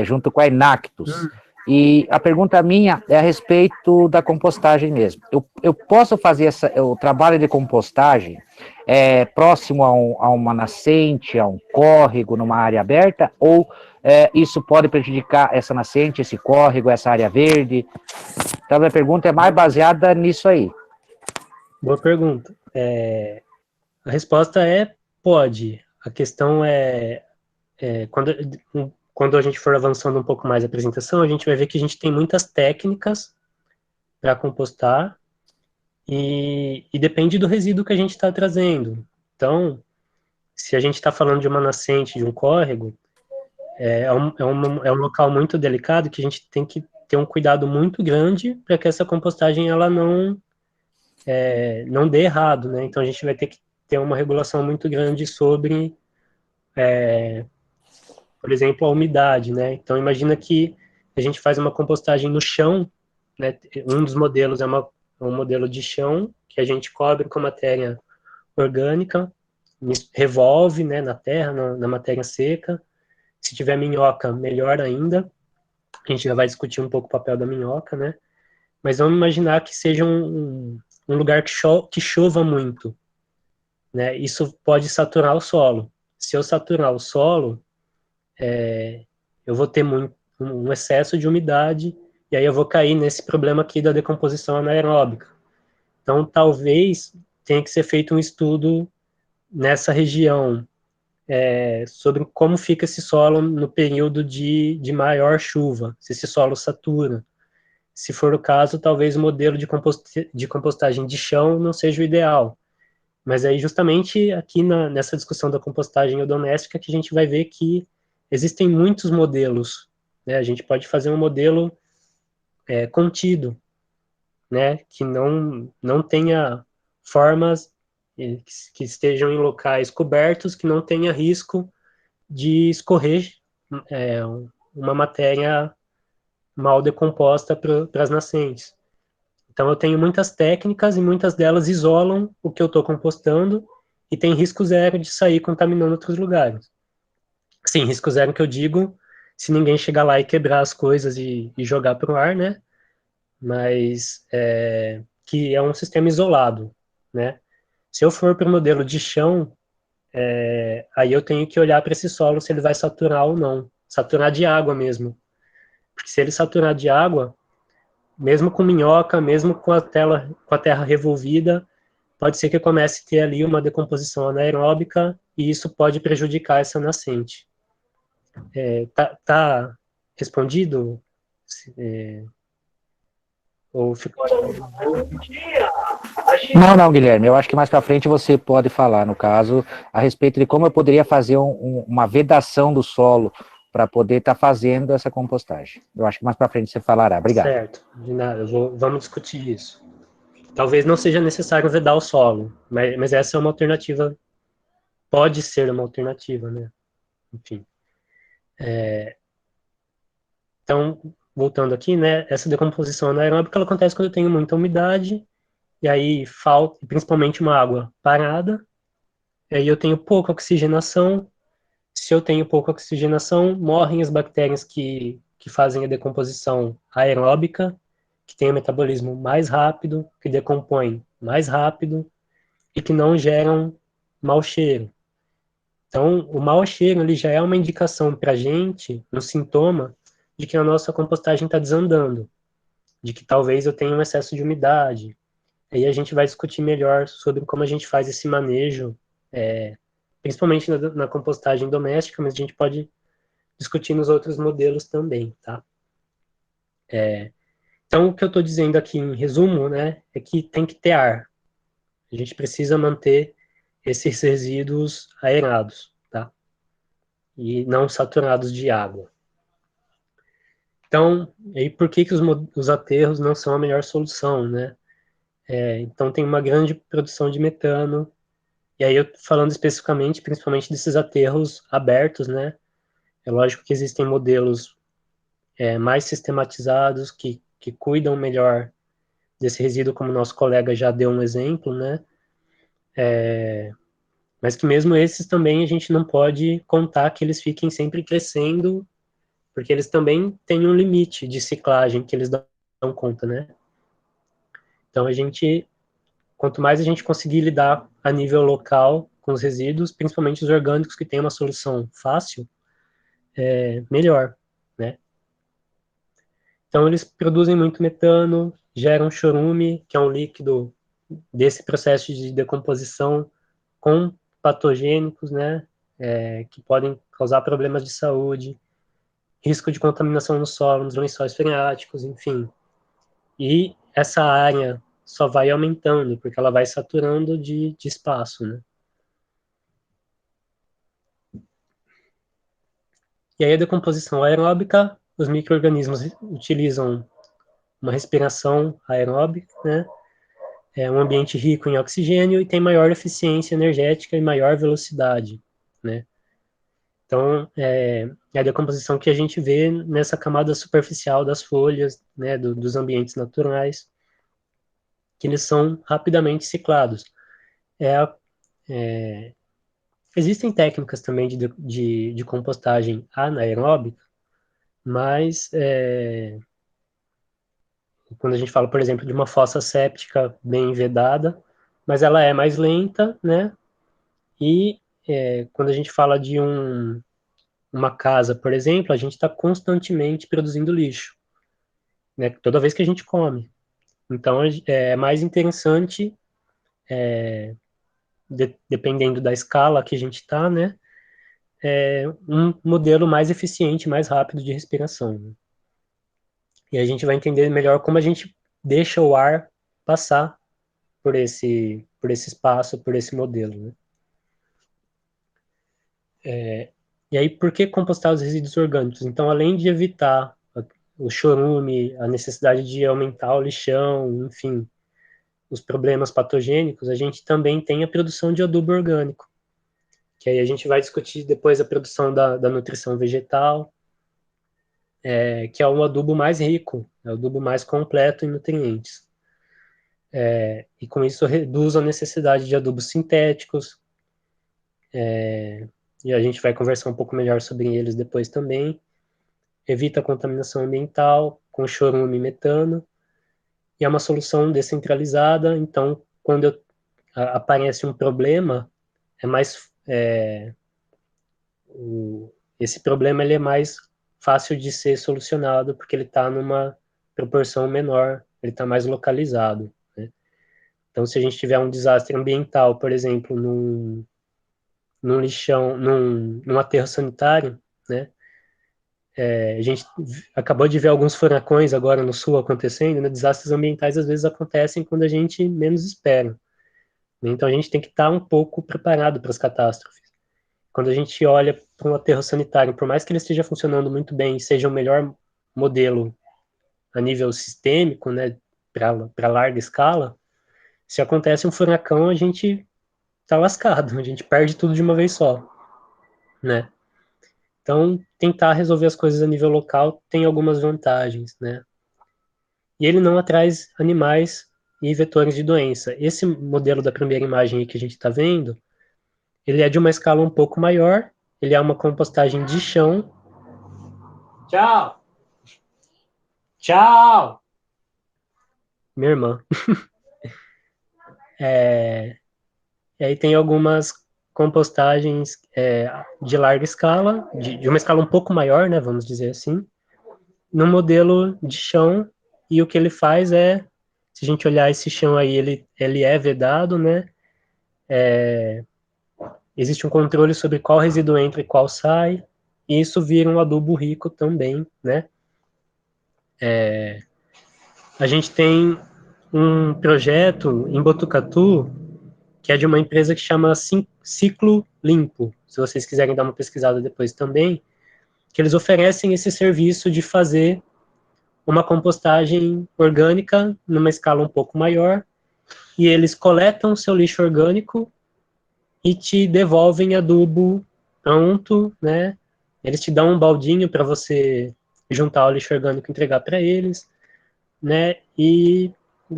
S9: junto com a Inactus. E a pergunta minha é a respeito da compostagem mesmo. Eu posso fazer o trabalho de compostagem próximo a uma nascente, a um córrego, numa área aberta, ou isso pode prejudicar essa nascente, esse córrego, essa área verde? Então, a minha pergunta é mais baseada nisso aí.
S1: Boa pergunta. A resposta é pode. A questão quando a gente for avançando um pouco mais a apresentação, a gente vai ver que a gente tem muitas técnicas para compostar e depende do resíduo que a gente está trazendo. Então, se a gente está falando de uma nascente, de um córrego, é um local muito delicado que a gente tem que ter um cuidado muito grande para que essa compostagem ela não dê errado, né? Então a gente vai ter que ter uma regulação muito grande sobre, por exemplo, a umidade, né? Então imagina que a gente faz uma compostagem no chão, né? Um dos modelos é um modelo de chão que a gente cobre com matéria orgânica, revolve, né, na terra, na matéria seca. Se tiver minhoca, melhor ainda. A gente já vai discutir um pouco o papel da minhoca, né? Mas vamos imaginar que seja um lugar que chova muito, né? Isso pode saturar o solo. Se eu saturar o solo, eu vou ter um excesso de umidade e aí eu vou cair nesse problema aqui da decomposição anaeróbica. Então, talvez tenha que ser feito um estudo nessa região sobre como fica esse solo no período de maior chuva, se esse solo satura. Se for o caso, talvez o modelo de compostagem de chão não seja o ideal. Mas aí, justamente aqui nessa discussão da compostagem odonéstica, que a gente vai ver que existem muitos modelos, né? A gente pode fazer um modelo contido, né? Que não tenha formas que estejam em locais cobertos, que não tenha risco de escorrer uma matéria mal decomposta para as nascentes. Então, eu tenho muitas técnicas e muitas delas isolam o que eu estou compostando e tem risco zero de sair contaminando outros lugares. Sim, risco zero que eu digo, se ninguém chegar lá e quebrar as coisas e jogar para o ar, né? Mas que é um sistema isolado, né? Se eu for para o modelo de chão, aí eu tenho que olhar para esse solo se ele vai saturar ou não. Saturar de água mesmo. Porque se ele saturar de água, mesmo com minhoca, mesmo com a terra revolvida, pode ser que comece a ter ali uma decomposição anaeróbica e isso pode prejudicar essa nascente. Tá respondido? Ou ficou...
S9: Não, Guilherme, eu acho que mais para frente você pode falar, no caso, a respeito de como eu poderia fazer uma vedação do solo para poder estar fazendo essa compostagem. Eu acho que mais para frente você falará. Obrigado.
S1: Certo, de nada, vamos discutir isso. Talvez não seja necessário vedar o solo, mas essa é uma alternativa, pode ser uma alternativa, né? Enfim. Então, voltando aqui, né, essa decomposição anaeróbica ela acontece quando eu tenho muita umidade, e aí falta, principalmente uma água parada, e aí eu tenho pouca oxigenação. Se eu tenho pouca oxigenação, morrem as bactérias que fazem a decomposição aeróbica, que tem o metabolismo mais rápido, que decompõem mais rápido e que não geram mau cheiro. Então, o mau cheiro ele já é uma indicação para a gente, um sintoma, de que a nossa compostagem está desandando, de que talvez eu tenha um excesso de umidade. aí a gente vai discutir melhor sobre como a gente faz esse manejo, principalmente na compostagem doméstica, mas a gente pode discutir nos outros modelos também, tá? Então, o que eu estou dizendo aqui em resumo, né, é que tem que ter ar. A gente precisa manter esses resíduos aerados, tá? E não saturados de água. Então, aí por que os aterros não são a melhor solução, né? Então, tem uma grande produção de metano, e aí eu falando especificamente, principalmente desses aterros abertos, né? É lógico que existem modelos mais sistematizados, que cuidam melhor desse resíduo, como o nosso colega já deu um exemplo, né? Mas que mesmo esses também a gente não pode contar que eles fiquem sempre crescendo, porque eles também têm um limite de ciclagem que eles dão conta, né? Então quanto mais a gente conseguir lidar a nível local com os resíduos, principalmente os orgânicos que têm uma solução fácil, melhor, né? Então eles produzem muito metano, geram chorume, que é um líquido desse processo de decomposição com patogênicos, né? Que podem causar problemas de saúde, risco de contaminação no solo, nos lençóis freáticos, enfim. E essa área só vai aumentando, porque ela vai saturando de espaço, né? E aí a decomposição aeróbica, os micro-organismos utilizam uma respiração aeróbica, né? É um ambiente rico em oxigênio e tem maior eficiência energética e maior velocidade, né? Então, é a decomposição que a gente vê nessa camada superficial das folhas, né, dos ambientes naturais, que eles são rapidamente ciclados. Existem técnicas também de compostagem anaeróbica, mas quando a gente fala, por exemplo, de uma fossa séptica bem vedada, mas ela é mais lenta, né? E quando a gente fala de uma casa, por exemplo, a gente está constantemente produzindo lixo, né? Toda vez que a gente come. Então, é mais interessante, dependendo da escala que a gente está, né? Um modelo mais eficiente, mais rápido de respiração, né? E a gente vai entender melhor como a gente deixa o ar passar por esse espaço, por esse modelo, né? E aí, por que compostar os resíduos orgânicos? Então, além de evitar o chorume, a necessidade de aumentar o lixão, enfim, os problemas patogênicos, a gente também tem a produção de adubo orgânico, que aí a gente vai discutir depois a produção da nutrição vegetal, que é um adubo mais rico, é o adubo mais completo em nutrientes. E com isso reduz a necessidade de adubos sintéticos, e a gente vai conversar um pouco melhor sobre eles depois também. Evita a contaminação ambiental com chorume e metano, e é uma solução descentralizada, então quando aparece um problema, esse problema ele é mais fácil de ser solucionado, porque ele está numa proporção menor, ele está mais localizado, né? Então, se a gente tiver um desastre ambiental, por exemplo, num lixão, num aterro sanitário, né? A gente acabou de ver alguns furacões agora no sul acontecendo, né? Desastres ambientais às vezes acontecem quando a gente menos espera, né? Então a gente tem que estar um pouco preparado para as catástrofes. Quando a gente olha para um aterro sanitário, por mais que ele esteja funcionando muito bem, seja o melhor modelo a nível sistêmico, né, para larga escala, se acontece um furacão, a gente está lascado, a gente perde tudo de uma vez só, né? Então, tentar resolver as coisas a nível local tem algumas vantagens, né? E ele não atrai animais e vetores de doença. Esse modelo da primeira imagem aí que a gente está vendo, ele é de uma escala um pouco maior, ele é uma compostagem de chão. Tchau! Tchau! Minha irmã. E aí tem algumas compostagens de larga escala, de uma escala um pouco maior, né, vamos dizer assim, no modelo de chão, e o que ele faz é Se a gente olhar esse chão aí, ele é vedado, né? Existe um controle sobre qual resíduo entra e qual sai, e isso vira um adubo rico também, né? A gente tem um projeto em Botucatu, que é de uma empresa que chama Ciclo Limpo, se vocês quiserem dar uma pesquisada depois também, que eles oferecem esse serviço de fazer uma compostagem orgânica numa escala um pouco maior, e eles coletam o seu lixo orgânico e te devolvem adubo pronto, né? Eles te dão um baldinho para você juntar o lixo orgânico e entregar para eles, né? E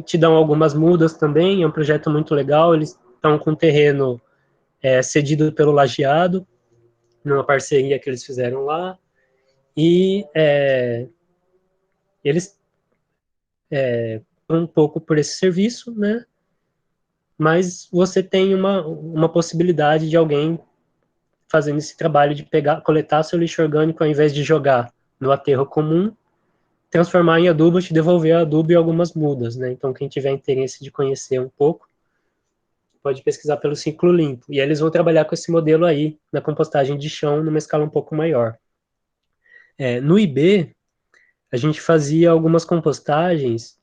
S1: te dão algumas mudas também. É um projeto muito legal. Eles estão com terreno cedido pelo Lajeado, numa parceria que eles fizeram lá. E eles um pouco por esse serviço, né? Mas você tem uma possibilidade de alguém fazendo esse trabalho de coletar seu lixo orgânico ao invés de jogar no aterro comum, transformar em adubo, te devolver adubo e algumas mudas, né? Então, quem tiver interesse de conhecer um pouco, pode pesquisar pelo Ciclo Limpo. E eles vão trabalhar com esse modelo aí, na compostagem de chão, numa escala um pouco maior. No IB, a gente fazia algumas compostagens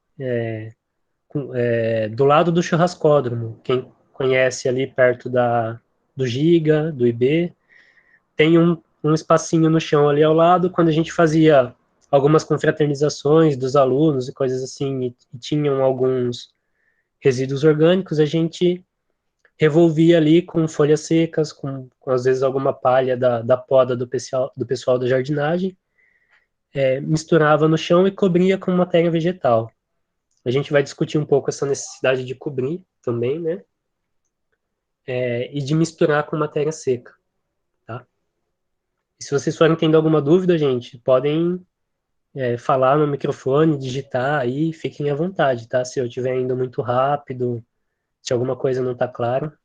S1: do lado do churrascódromo. Quem conhece ali perto do Giga, do IB, tem um espacinho no chão ali ao lado. Quando a gente fazia algumas confraternizações dos alunos e coisas assim, e tinham alguns resíduos orgânicos, a gente revolvia ali com folhas secas, com às vezes alguma palha da poda do pessoal da jardinagem, misturava no chão e cobria com matéria vegetal. A gente vai discutir um pouco essa necessidade de cobrir também, né? E de misturar com matéria seca, tá? E se vocês forem tendo alguma dúvida, gente, podem falar no microfone, digitar aí, fiquem à vontade, tá? Se eu estiver indo muito rápido, se alguma coisa não está clara.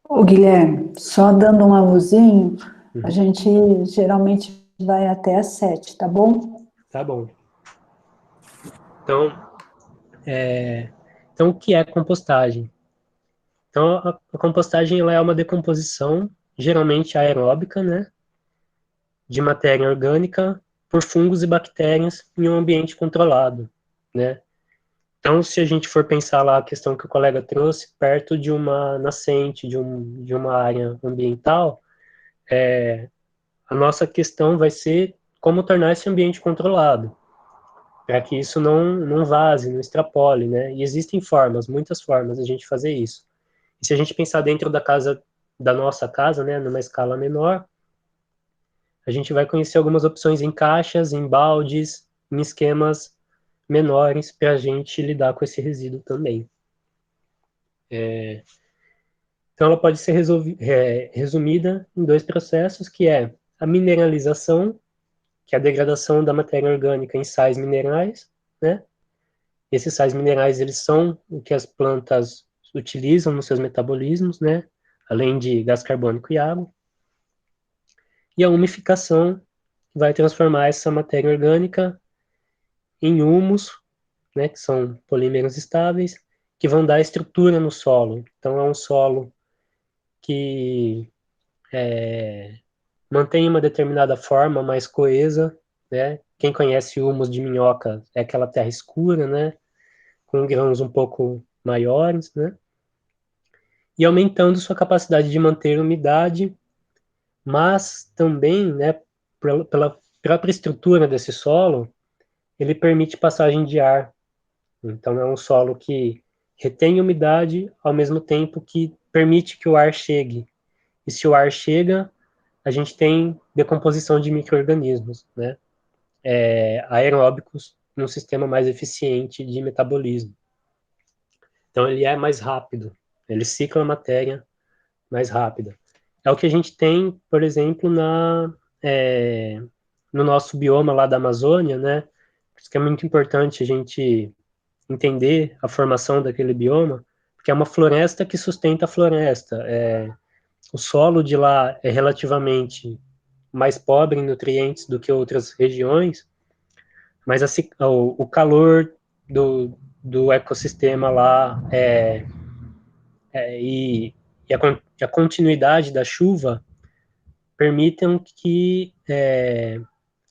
S2: Ô, Guilherme, só dando um alôzinho, a gente geralmente vai até às 7, tá bom?
S1: Tá bom. Então, o que é compostagem? Então, a compostagem ela é uma decomposição, geralmente aeróbica, né, de matéria orgânica por fungos e bactérias em um ambiente controlado, né? Então, se a gente for pensar lá a questão que o colega trouxe, perto de uma nascente, de uma área ambiental, a nossa questão vai ser como tornar esse ambiente controlado, para que isso não vaze, não extrapole, né? E existem formas, muitas formas de a gente fazer isso. E se a gente pensar dentro da nossa casa, né, numa escala menor, a gente vai conhecer algumas opções em caixas, em baldes, em esquemas menores para a gente lidar com esse resíduo também. Então, ela pode ser resumida em dois processos, que é a mineralização, que é a degradação da matéria orgânica em sais minerais, né? Esses sais minerais, eles são o que as plantas utilizam nos seus metabolismos, né? Além de gás carbônico e água. E a umificação, que vai transformar essa matéria orgânica em humus, né? Que são polímeros estáveis, que vão dar estrutura no solo. Então, é um solo que mantém uma determinada forma mais coesa, né? Quem conhece humus de minhoca é aquela terra escura, né? Com grãos um pouco maiores, né? E aumentando sua capacidade de manter umidade, mas também, né, pela própria estrutura desse solo, ele permite passagem de ar. Então é um solo que retém umidade ao mesmo tempo que permite que o ar chegue. E se o ar chega, a gente tem decomposição de micro-organismos, né? Aeróbicos, num sistema mais eficiente de metabolismo. Então ele é mais rápido, ele cicla a matéria mais rápida. É o que a gente tem, por exemplo, no nosso bioma lá da Amazônia, né? Por isso que é muito importante a gente entender a formação daquele bioma, porque é uma floresta que sustenta a floresta. O solo de lá é relativamente mais pobre em nutrientes do que outras regiões, mas o calor do ecossistema lá e a continuidade da chuva permitam que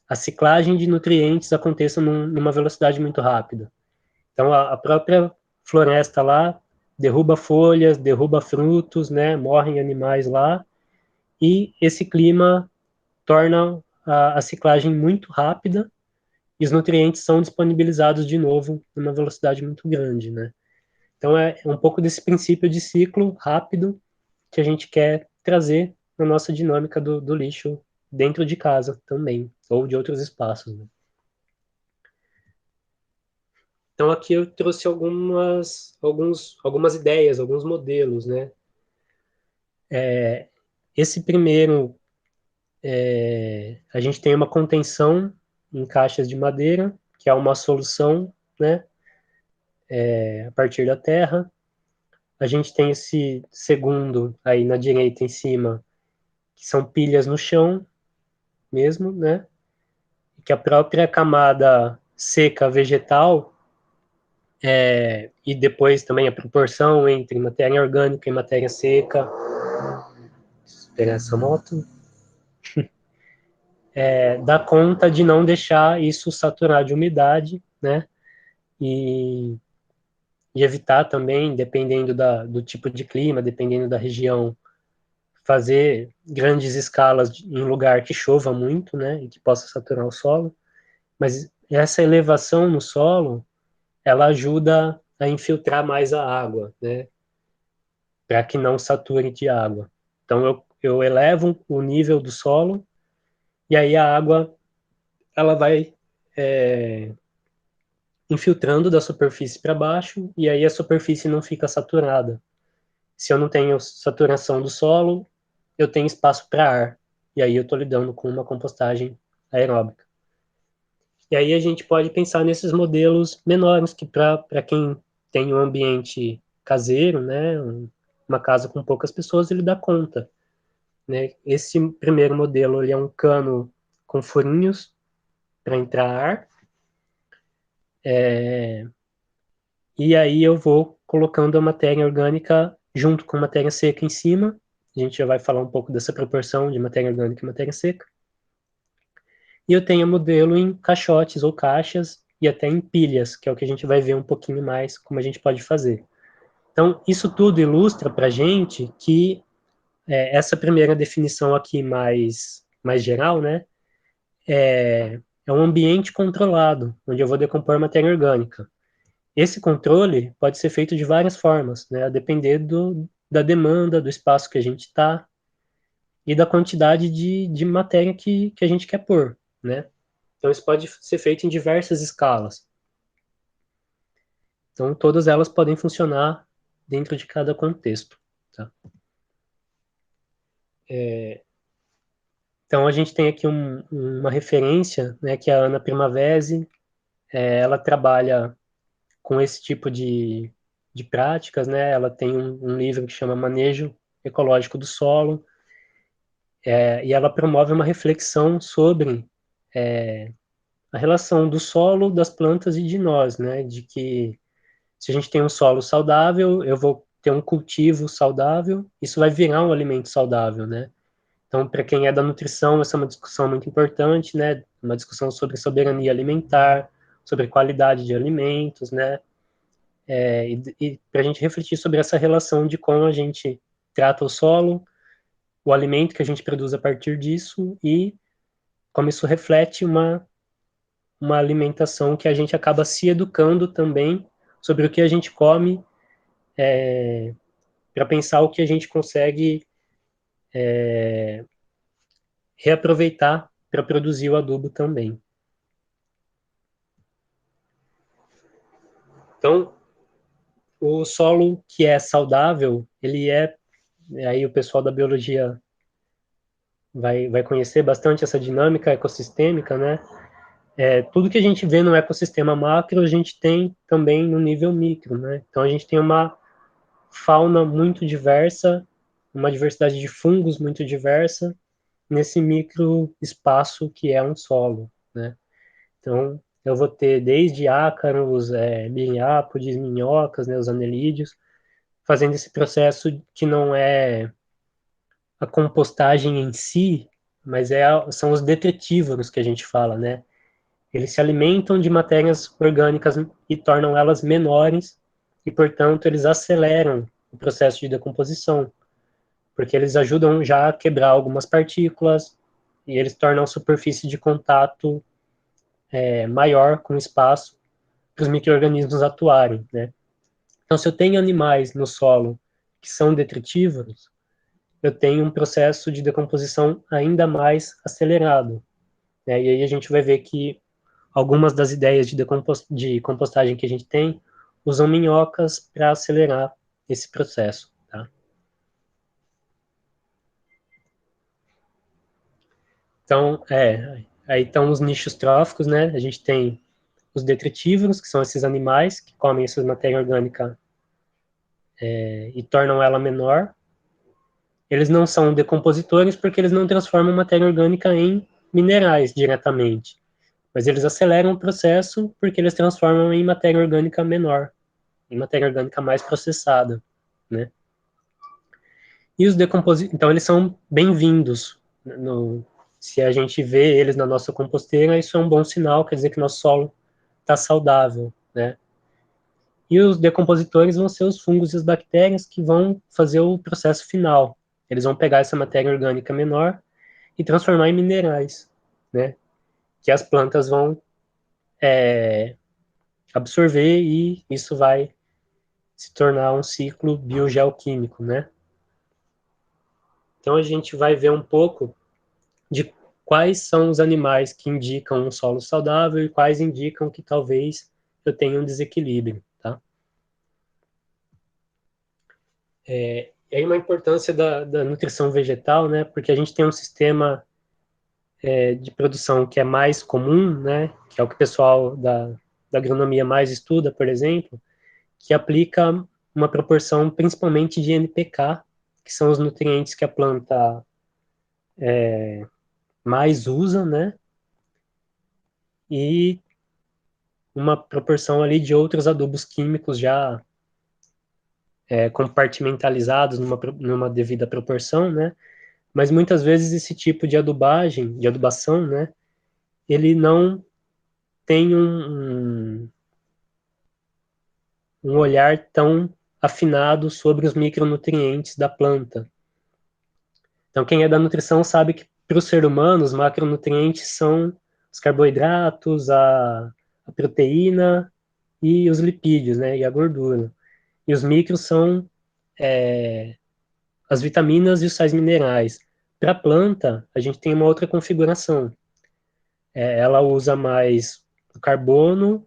S1: a ciclagem de nutrientes aconteça numa velocidade muito rápida. Então, a própria floresta lá derruba folhas, derruba frutos, né, morrem animais lá, e esse clima torna a ciclagem muito rápida e os nutrientes são disponibilizados de novo numa velocidade muito grande, né? Então, é um pouco desse princípio de ciclo rápido que a gente quer trazer na nossa dinâmica do lixo dentro de casa também, ou de outros espaços, né? Então, aqui eu trouxe algumas ideias, alguns modelos, né? Esse primeiro, a gente tem uma contenção em caixas de madeira, que é uma solução, né? A partir da terra. A gente tem esse segundo, aí na direita em cima, que são pilhas no chão mesmo, né? Que a própria camada seca vegetal e depois também a proporção entre matéria orgânica e matéria seca. Deixa eu pegar essa moto. Dá conta de não deixar isso saturar de umidade, né? E evitar também, dependendo do tipo de clima, dependendo da região, fazer grandes escalas em lugar que chova muito, né? E que possa saturar o solo. Mas essa elevação no solo, ela ajuda a infiltrar mais a água, né? Para que não sature de água. Então eu elevo o nível do solo e aí a água ela vai infiltrando da superfície para baixo e aí a superfície não fica saturada. Se eu não tenho saturação do solo, eu tenho espaço para ar e aí eu estou lidando com uma compostagem aeróbica. E aí a gente pode pensar nesses modelos menores que para quem tem um ambiente caseiro, né, uma casa com poucas pessoas, ele dá conta, né? Esse primeiro modelo ele é um cano com furinhos para entrar ar, e aí eu vou colocando a matéria orgânica junto com a matéria seca em cima. A gente já vai falar um pouco dessa proporção de matéria orgânica e matéria seca. E eu tenho modelo em caixotes ou caixas e até em pilhas, que é o que a gente vai ver um pouquinho mais como a gente pode fazer. Então, isso tudo ilustra para a gente que essa primeira definição aqui mais geral, né, é um ambiente controlado, onde eu vou decompor matéria orgânica. Esse controle pode ser feito de várias formas, né, a depender da demanda, do espaço que a gente está e da quantidade de matéria que a gente quer pôr, né. Então, isso pode ser feito em diversas escalas. Então, todas elas podem funcionar dentro de cada contexto. Tá? Então, a gente tem aqui uma referência, né, que é a Ana Primavesi. Ela trabalha com esse tipo de práticas, né? Ela tem um livro que chama Manejo Ecológico do Solo, e ela promove uma reflexão sobre a relação do solo, das plantas e de nós, né? De que se a gente tem um solo saudável, eu vou ter um cultivo saudável, isso vai virar um alimento saudável, né? Então, para quem é da nutrição, essa é uma discussão muito importante, né? Uma discussão sobre soberania alimentar, sobre qualidade de alimentos, né? E para a gente refletir sobre essa relação de como a gente trata o solo, o alimento que a gente produz a partir disso e como isso reflete uma alimentação que a gente acaba se educando também sobre o que a gente come, para pensar o que a gente consegue reaproveitar para produzir o adubo também. Então, o solo que é saudável, ele aí o pessoal da biologia vai conhecer bastante essa dinâmica ecossistêmica, né? Tudo que a gente vê no ecossistema macro, a gente tem também no nível micro, né? Então, a gente tem uma fauna muito diversa, uma diversidade de fungos muito diversa, nesse micro espaço que é um solo, né? Então, eu vou ter desde ácaros, miriápodes, minhocas, né, os anelídeos, fazendo esse processo que não é a compostagem em si, mas são os detritívoros que a gente fala, né? Eles se alimentam de matérias orgânicas e tornam elas menores, e, portanto, eles aceleram o processo de decomposição, porque eles ajudam já a quebrar algumas partículas, e eles tornam a superfície de contato maior com o espaço para os micro-organismos atuarem, né? Então, se eu tenho animais no solo que são detritívoros, eu tenho um processo de decomposição ainda mais acelerado, né? E aí a gente vai ver que algumas das ideias de compostagem que a gente tem usam minhocas para acelerar esse processo, tá? Então, aí estão os nichos tróficos, né? A gente tem os detritívoros, que são esses animais que comem essa matéria orgânica e tornam ela menor. Eles não são decompositores porque eles não transformam matéria orgânica em minerais diretamente, mas eles aceleram o processo porque eles transformam em matéria orgânica menor, em matéria orgânica mais processada, né? E os decompositores, então eles são bem-vindos. Se a gente vê eles na nossa composteira, isso é um bom sinal, quer dizer que nosso solo está saudável, né? E os decompositores vão ser os fungos e as bactérias que vão fazer o processo final. Eles vão pegar essa matéria orgânica menor e transformar em minerais, né? Que as plantas vão absorver e isso vai se tornar um ciclo biogeoquímico, né? Então a gente vai ver um pouco de quais são os animais que indicam um solo saudável e quais indicam que talvez eu tenha um desequilíbrio, tá? E aí uma importância da nutrição vegetal, né? Porque a gente tem um sistema de produção que é mais comum, né? Que é o que o pessoal da agronomia mais estuda, por exemplo, que aplica uma proporção principalmente de NPK, que são os nutrientes que a planta mais usa, né? E uma proporção ali de outros adubos químicos já compartimentalizados numa devida proporção, né? Mas muitas vezes esse tipo de adubagem, de adubação, né? Ele não tem um olhar tão afinado sobre os micronutrientes da planta. Então, quem é da nutrição sabe que para o ser humano os macronutrientes são os carboidratos, a proteína e os lipídios, né? E a gordura. E os micros são as vitaminas e os sais minerais. Para a planta, a gente tem uma outra configuração. Ela usa mais o carbono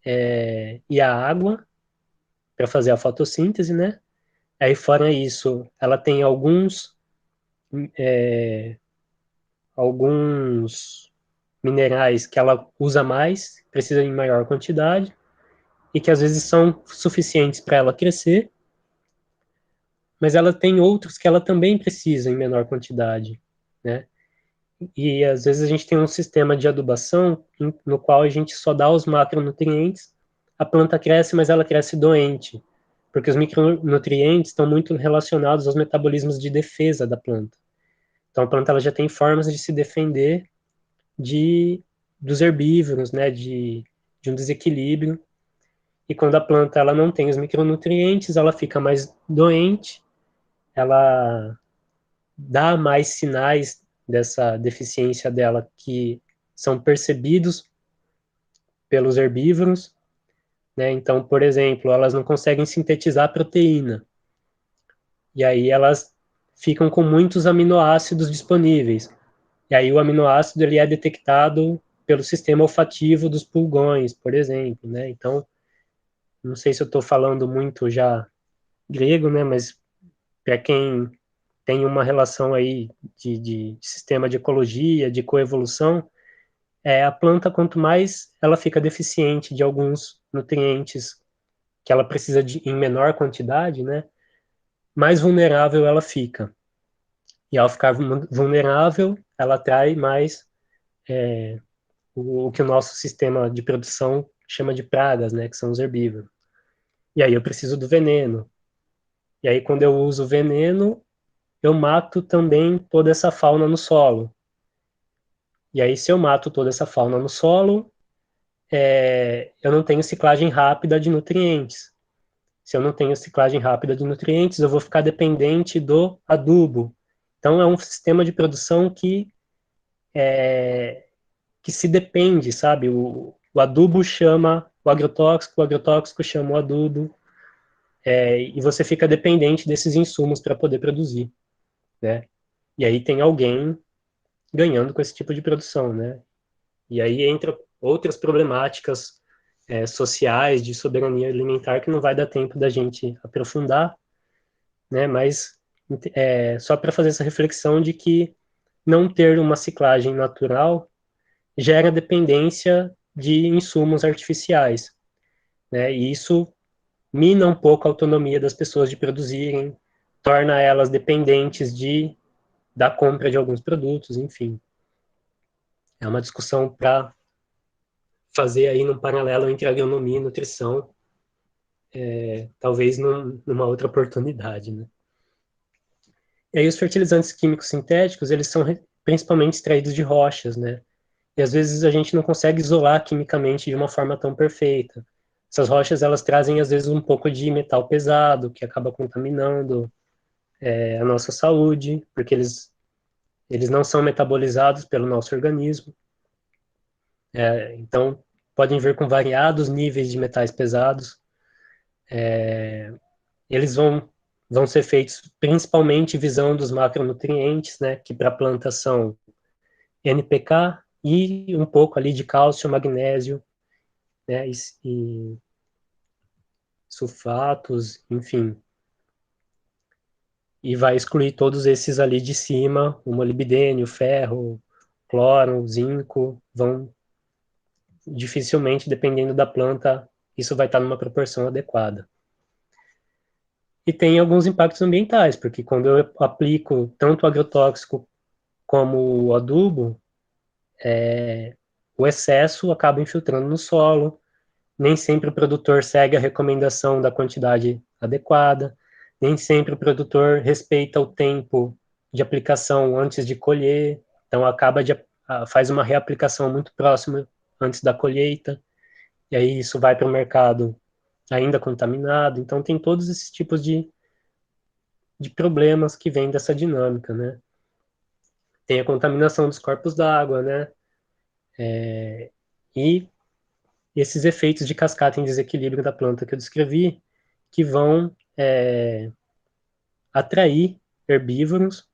S1: e a água para fazer a fotossíntese, né? Aí, fora isso, ela tem alguns minerais que ela usa mais, precisa em maior quantidade, e que às vezes são suficientes para ela crescer, mas ela tem outros que ela também precisa em menor quantidade, né? E às vezes a gente tem um sistema de adubação no qual a gente só dá os macronutrientes, a planta cresce, mas ela cresce doente, porque os micronutrientes estão muito relacionados aos metabolismos de defesa da planta. Então a planta ela já tem formas de se defender dos herbívoros, né, de um desequilíbrio. E quando a planta ela não tem os micronutrientes, ela fica mais doente, ela dá mais sinais dessa deficiência dela que são percebidos pelos herbívoros, né? Então, por exemplo, elas não conseguem sintetizar proteína. E aí elas ficam com muitos aminoácidos disponíveis. E aí o aminoácido ele é detectado pelo sistema olfativo dos pulgões, por exemplo, né? Então, não sei se eu estou falando muito já grego, né? Mas para quem tem uma relação aí de sistema de ecologia, de coevolução, a planta, quanto mais ela fica deficiente de alguns nutrientes que ela precisa em menor quantidade, né, mais vulnerável ela fica. E ao ficar vulnerável, ela atrai mais o que o nosso sistema de produção chama de pragas, né, que são os herbívoros. E aí eu preciso do veneno. E aí quando eu uso o veneno, eu mato também toda essa fauna no solo. E aí se eu mato toda essa fauna no solo, eu não tenho ciclagem rápida de nutrientes. Se eu não tenho ciclagem rápida de nutrientes, eu vou ficar dependente do adubo. Então é um sistema de produção que se depende, sabe? O adubo chama o agrotóxico chama o adubo, e você fica dependente desses insumos para poder produzir, né? E aí tem alguém ganhando com esse tipo de produção, né? E aí entra outras problemáticas sociais de soberania alimentar que não vai dar tempo da gente aprofundar, né? Mas só para fazer essa reflexão de que não ter uma ciclagem natural gera dependência de insumos artificiais, né? E isso mina um pouco a autonomia das pessoas de produzirem, torna elas dependentes da compra de alguns produtos, enfim. É uma discussão para fazer aí num paralelo entre agronomia e nutrição, talvez numa outra oportunidade, né? E aí os fertilizantes químicos sintéticos, eles são principalmente extraídos de rochas, né? E às vezes a gente não consegue isolar quimicamente de uma forma tão perfeita. Essas rochas, elas trazem às vezes um pouco de metal pesado, que acaba contaminando a nossa saúde, porque eles não são metabolizados pelo nosso organismo. Então, podem vir com variados níveis de metais pesados. Eles vão ser feitos principalmente visando os macronutrientes, né, que para a planta são NPK e um pouco ali de cálcio, magnésio, né, e sulfatos, enfim. E vai excluir todos esses ali de cima, o molibdênio, ferro, cloro, zinco, vão dificilmente, dependendo da planta, isso vai estar numa proporção adequada. E tem alguns impactos ambientais, porque quando eu aplico tanto o agrotóxico como o adubo, o excesso acaba infiltrando no solo, nem sempre o produtor segue a recomendação da quantidade adequada, nem sempre o produtor respeita o tempo de aplicação antes de colher, então faz uma reaplicação muito próxima antes da colheita, e aí isso vai para o mercado ainda contaminado, então tem todos esses tipos de problemas que vêm dessa dinâmica, né? Tem a contaminação dos corpos d'água, né? E esses efeitos de cascata em desequilíbrio da planta que eu descrevi, que vão atrair herbívoros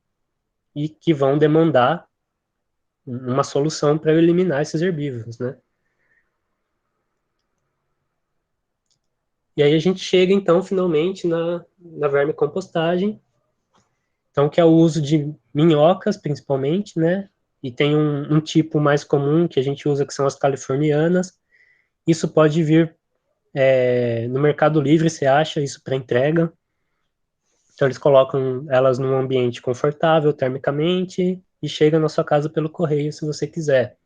S1: e que vão demandar uma solução para eliminar esses herbívoros, né? E aí a gente chega, então, finalmente na vermicompostagem, então, que é o uso de minhocas, principalmente, né? E tem um tipo mais comum que a gente usa, que são as californianas. Isso pode vir no Mercado Livre, você acha isso para entrega. Então, eles colocam elas num ambiente confortável, termicamente, e chega na sua casa pelo correio, se você quiser.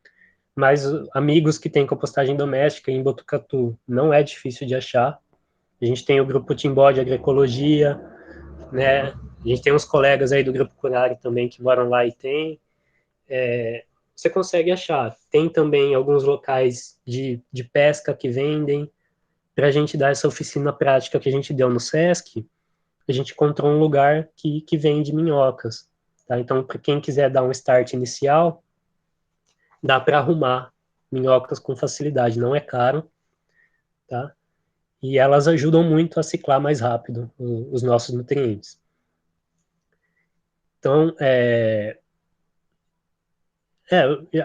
S1: Mas amigos que têm compostagem doméstica em Botucatu, não é difícil de achar. A gente tem o grupo Timbó de Agroecologia, né? A gente tem uns colegas aí do Grupo Curari também que moram lá e tem. Você consegue achar. Tem também alguns locais de pesca que vendem. Para a gente dar essa oficina prática que a gente deu no SESC, a gente encontrou um lugar que vende minhocas. Tá? Então, para quem quiser dar um start inicial, dá para arrumar minhocas com facilidade, não é caro, tá? E elas ajudam muito a ciclar mais rápido os nossos nutrientes. Então,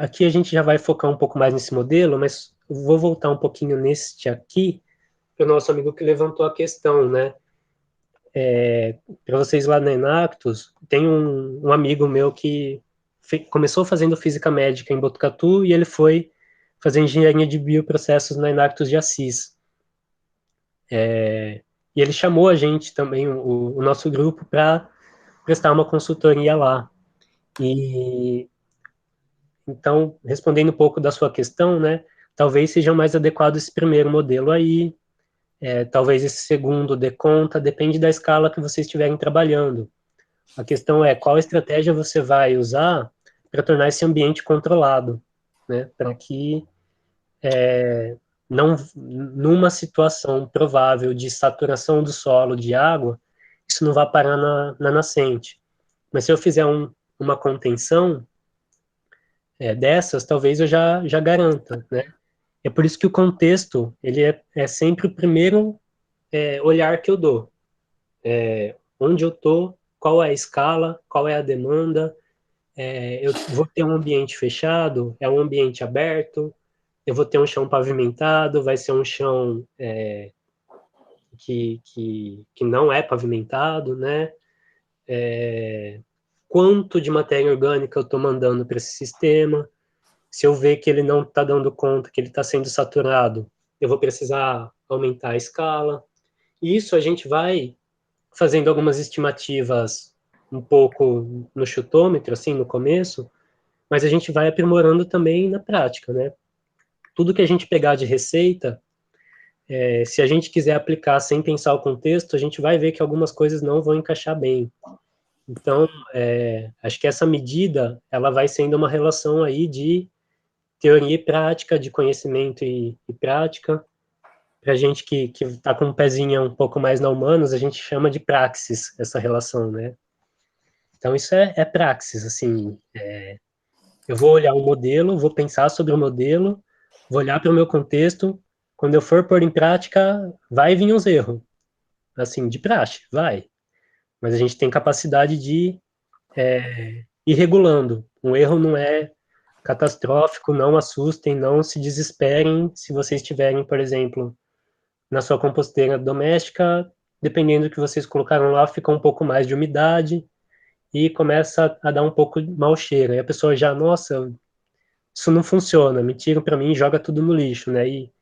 S1: aqui a gente já vai focar um pouco mais nesse modelo, mas vou voltar um pouquinho neste aqui, para o nosso amigo que levantou a questão, né? Para vocês lá na Enactus, tem um amigo meu que começou fazendo física médica em Botucatu e ele foi fazer engenharia de bioprocessos na Enactus de Assis. E ele chamou a gente também, o nosso grupo, para prestar uma consultoria lá. E Então, respondendo um pouco da sua questão, né, talvez seja mais adequado esse primeiro modelo aí, talvez esse segundo dê conta, depende da escala que vocês estiverem trabalhando. A questão é qual estratégia você vai usar para tornar esse ambiente controlado, né, para que não, numa situação provável de saturação do solo de água, isso não vai parar na nascente. Mas se eu fizer uma contenção dessas, talvez eu já garanta, né? É por isso que o contexto, ele é sempre o primeiro olhar que eu dou. Onde eu estou, qual é a escala, qual é a demanda, eu vou ter um ambiente fechado, é um ambiente aberto, eu vou ter um chão pavimentado, vai ser um chão que não é pavimentado, né? Quanto de matéria orgânica eu estou mandando para esse sistema? Se eu ver que ele não está dando conta, que ele está sendo saturado, eu vou precisar aumentar a escala. E isso a gente vai fazendo algumas estimativas um pouco no chutômetro, assim, no começo, mas a gente vai aprimorando também na prática, né? Tudo que a gente pegar de receita, se a gente quiser aplicar sem pensar o contexto, a gente vai ver que algumas coisas não vão encaixar bem. Então, acho que essa medida, ela vai sendo uma relação aí de teoria e prática, de conhecimento e prática. Para a gente que está com um pezinho um pouco mais na humanos, a gente chama de praxis, essa relação, né? Então, isso é praxis, assim, eu vou olhar um modelo, vou pensar sobre o modelo, vou olhar para o meu contexto, quando eu for pôr em prática, vai vir uns erros, assim, de praxe, vai. Mas a gente tem capacidade de ir regulando. Um erro não é catastrófico, não assustem, não se desesperem se vocês tiverem, por exemplo, na sua composteira doméstica, dependendo do que vocês colocaram lá, fica um pouco mais de umidade e começa a dar um pouco de mau cheiro. E a pessoa já, nossa, isso não funciona, me tiram para mim e joga tudo no lixo, né? E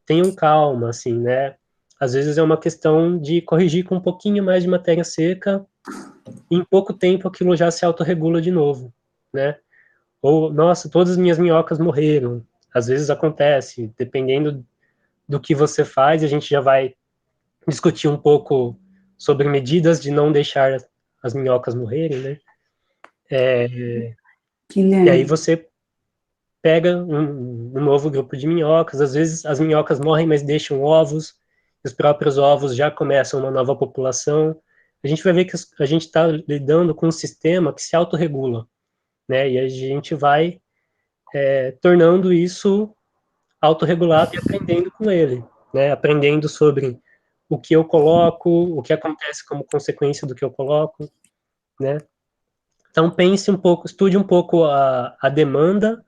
S1: tenham calma, assim, né? Às vezes é uma questão de corrigir com um pouquinho mais de matéria seca e em pouco tempo aquilo já se autorregula de novo, né? Ou, nossa, todas as minhas minhocas morreram. Às vezes acontece, dependendo do que você faz, a gente já vai discutir um pouco sobre medidas de não deixar as minhocas morrerem, né? E aí você pega um novo grupo de minhocas, às vezes as minhocas morrem, mas deixam ovos, os próprios ovos já começam uma nova população. A gente vai ver que a gente está lidando com um sistema que se autorregula, né? E a gente vai tornando isso autorregulado e aprendendo com ele, né? Aprendendo sobre o que eu coloco, o que acontece como consequência do que eu coloco, né? Então pense um pouco, estude um pouco a demanda,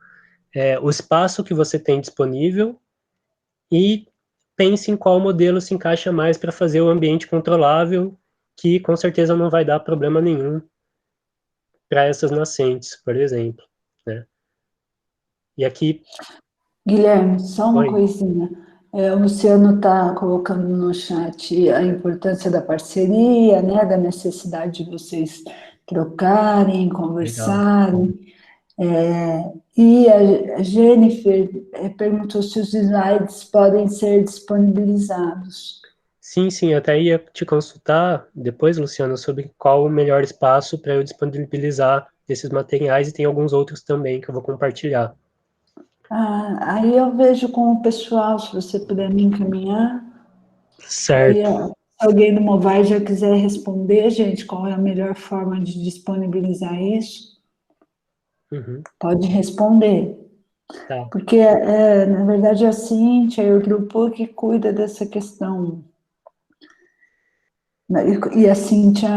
S1: o espaço que você tem disponível e pense em qual modelo se encaixa mais para fazer o ambiente controlável, que com certeza não vai dar problema nenhum para essas nascentes, por exemplo, né? E aqui...
S2: Guilherme, só uma
S1: Oi.
S2: coisinha. O Luciano está colocando no chat a importância da parceria, né, da necessidade de vocês trocarem, conversarem. E a Jennifer perguntou se os slides podem ser disponibilizados.
S1: Sim, eu até ia te consultar depois, Luciano, sobre qual o melhor espaço para eu disponibilizar esses materiais, e tem alguns outros também que eu vou compartilhar.
S2: Aí eu vejo com o pessoal, se você puder me encaminhar.
S1: Certo.
S2: Aí, se alguém do Movai já quiser responder, gente, qual é a melhor forma de disponibilizar isso, pode responder.
S1: Tá.
S2: Porque, na verdade, a Cíntia e o grupo que cuida dessa questão. E a Cíntia,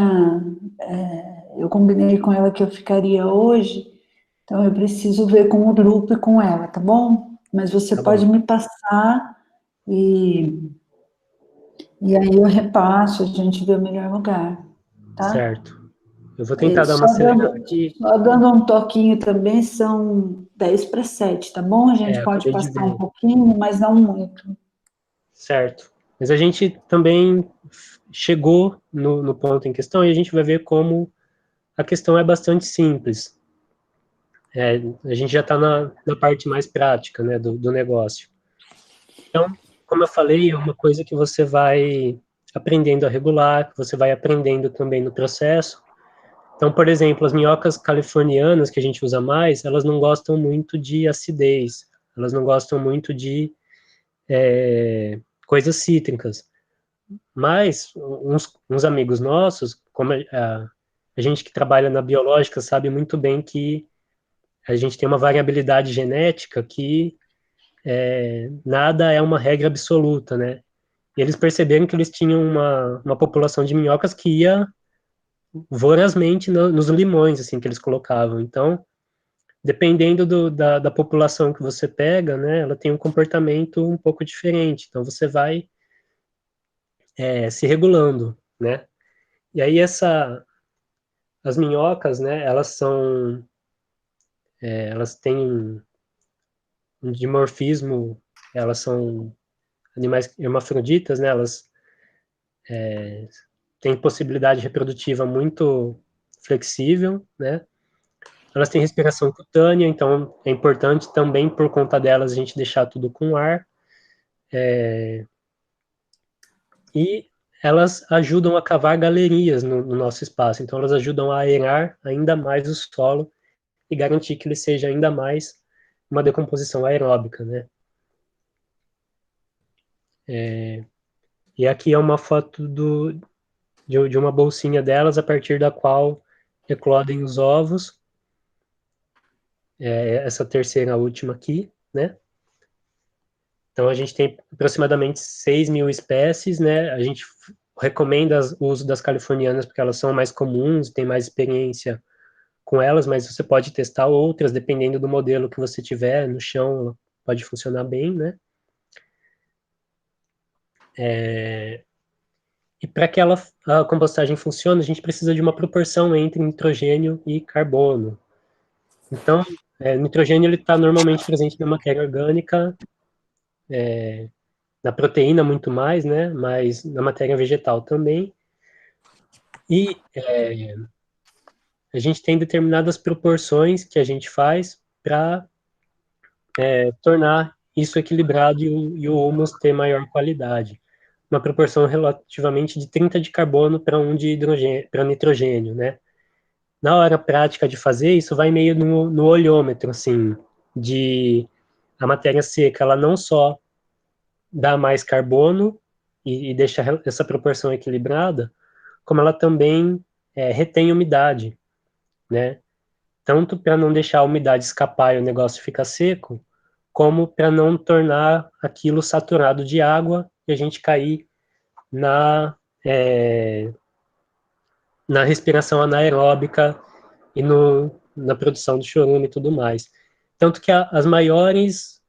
S2: eu combinei com ela que eu ficaria hoje, então eu preciso ver com o grupo e com ela, tá bom? Mas você pode me passar e aí eu repasso, a gente vê o melhor lugar, tá?
S1: Certo. Eu vou tentar dar uma acelerada aqui.
S2: Só dando um toquinho também, são 10 para 7, tá bom? A gente pode passar um pouquinho, mas não muito.
S1: Certo. Mas a gente também chegou no ponto em questão e a gente vai ver como a questão é bastante simples. a gente já está na parte mais prática, né, do negócio. Então, como eu falei, é uma coisa que você vai aprendendo a regular, que você vai aprendendo também no processo. Então, por exemplo, as minhocas californianas que a gente usa mais, elas não gostam muito de acidez, elas não gostam muito de coisas cítricas. Mas uns amigos nossos, como a gente que trabalha na biológica sabe muito bem que a gente tem uma variabilidade genética que nada é uma regra absoluta, né? E eles perceberam que eles tinham uma população de minhocas que ia vorazmente nos limões, assim, que eles colocavam. Então, dependendo da população que você pega, né, ela tem um comportamento um pouco diferente. Então, você vai se regulando, né? E aí, as minhocas, né, elas têm um dimorfismo, elas são animais hermafroditas, né, elas têm possibilidade reprodutiva muito flexível, né, elas têm respiração cutânea, então é importante também, por conta delas, a gente deixar tudo com ar, e elas ajudam a cavar galerias no nosso espaço, então elas ajudam a aerar ainda mais o solo e garantir que ele seja ainda mais uma decomposição aeróbica, né. E aqui é uma foto de uma bolsinha delas, a partir da qual eclodem os ovos, essa terceira última aqui, né? Então, a gente tem aproximadamente 6.000 espécies, né? A gente recomenda o uso das californianas porque elas são mais comuns, tem mais experiência com elas, mas você pode testar outras, dependendo do modelo que você tiver no chão, pode funcionar bem, né? E para que a compostagem funcione, a gente precisa de uma proporção entre nitrogênio e carbono. Então, nitrogênio ele está normalmente presente na matéria orgânica, na proteína muito mais, né? Mas na matéria vegetal também. E a gente tem determinadas proporções que a gente faz para tornar isso equilibrado e o humus ter maior qualidade. Uma proporção relativamente de 30 de carbono para 1 de hidrogênio, para nitrogênio, né? Na hora prática de fazer, isso vai meio no olhômetro, assim, de a matéria seca, ela não só dá mais carbono e deixa essa proporção equilibrada, como ela também retém umidade, né? Tanto para não deixar a umidade escapar e o negócio ficar seco, como para não tornar aquilo saturado de água e a gente cair na respiração anaeróbica e na produção do chorume e tudo mais. Tanto que as maiores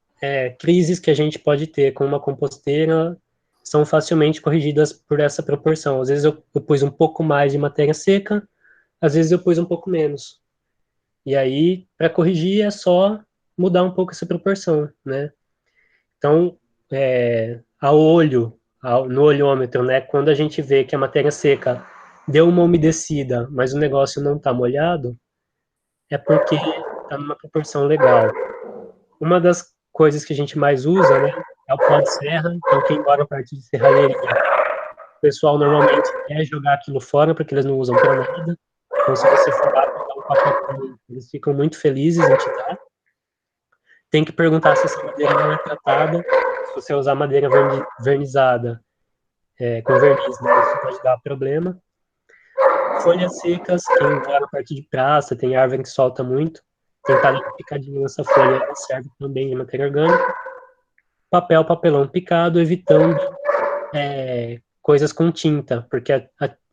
S1: crises que a gente pode ter com uma composteira são facilmente corrigidas por essa proporção. Às vezes eu pus um pouco mais de matéria seca, às vezes eu pus um pouco menos. E aí, para corrigir, é só mudar um pouco essa proporção, né? Então, a olho, no olhômetro, né, quando a gente vê que a matéria seca deu uma umedecida, mas o negócio não está molhado, é porque está numa proporção legal. Uma das coisas que a gente mais usa, né, é o pó de serra. Então, quem mora a partir de serralheria, o pessoal normalmente quer jogar aquilo fora, porque eles não usam para nada. Então, se você for lá pegar um pacotinho, eles ficam muito felizes em te dar. Tem que perguntar se essa madeira não é tratada. Se você usar madeira vernizada, com verniz, né, isso pode dar problema. Folhas secas, quem mora a partir de praça, tem árvore que solta muito, tem palito picadinho nessa folha, ela serve também de matéria orgânica. Papelão picado, evitando coisas com tinta, porque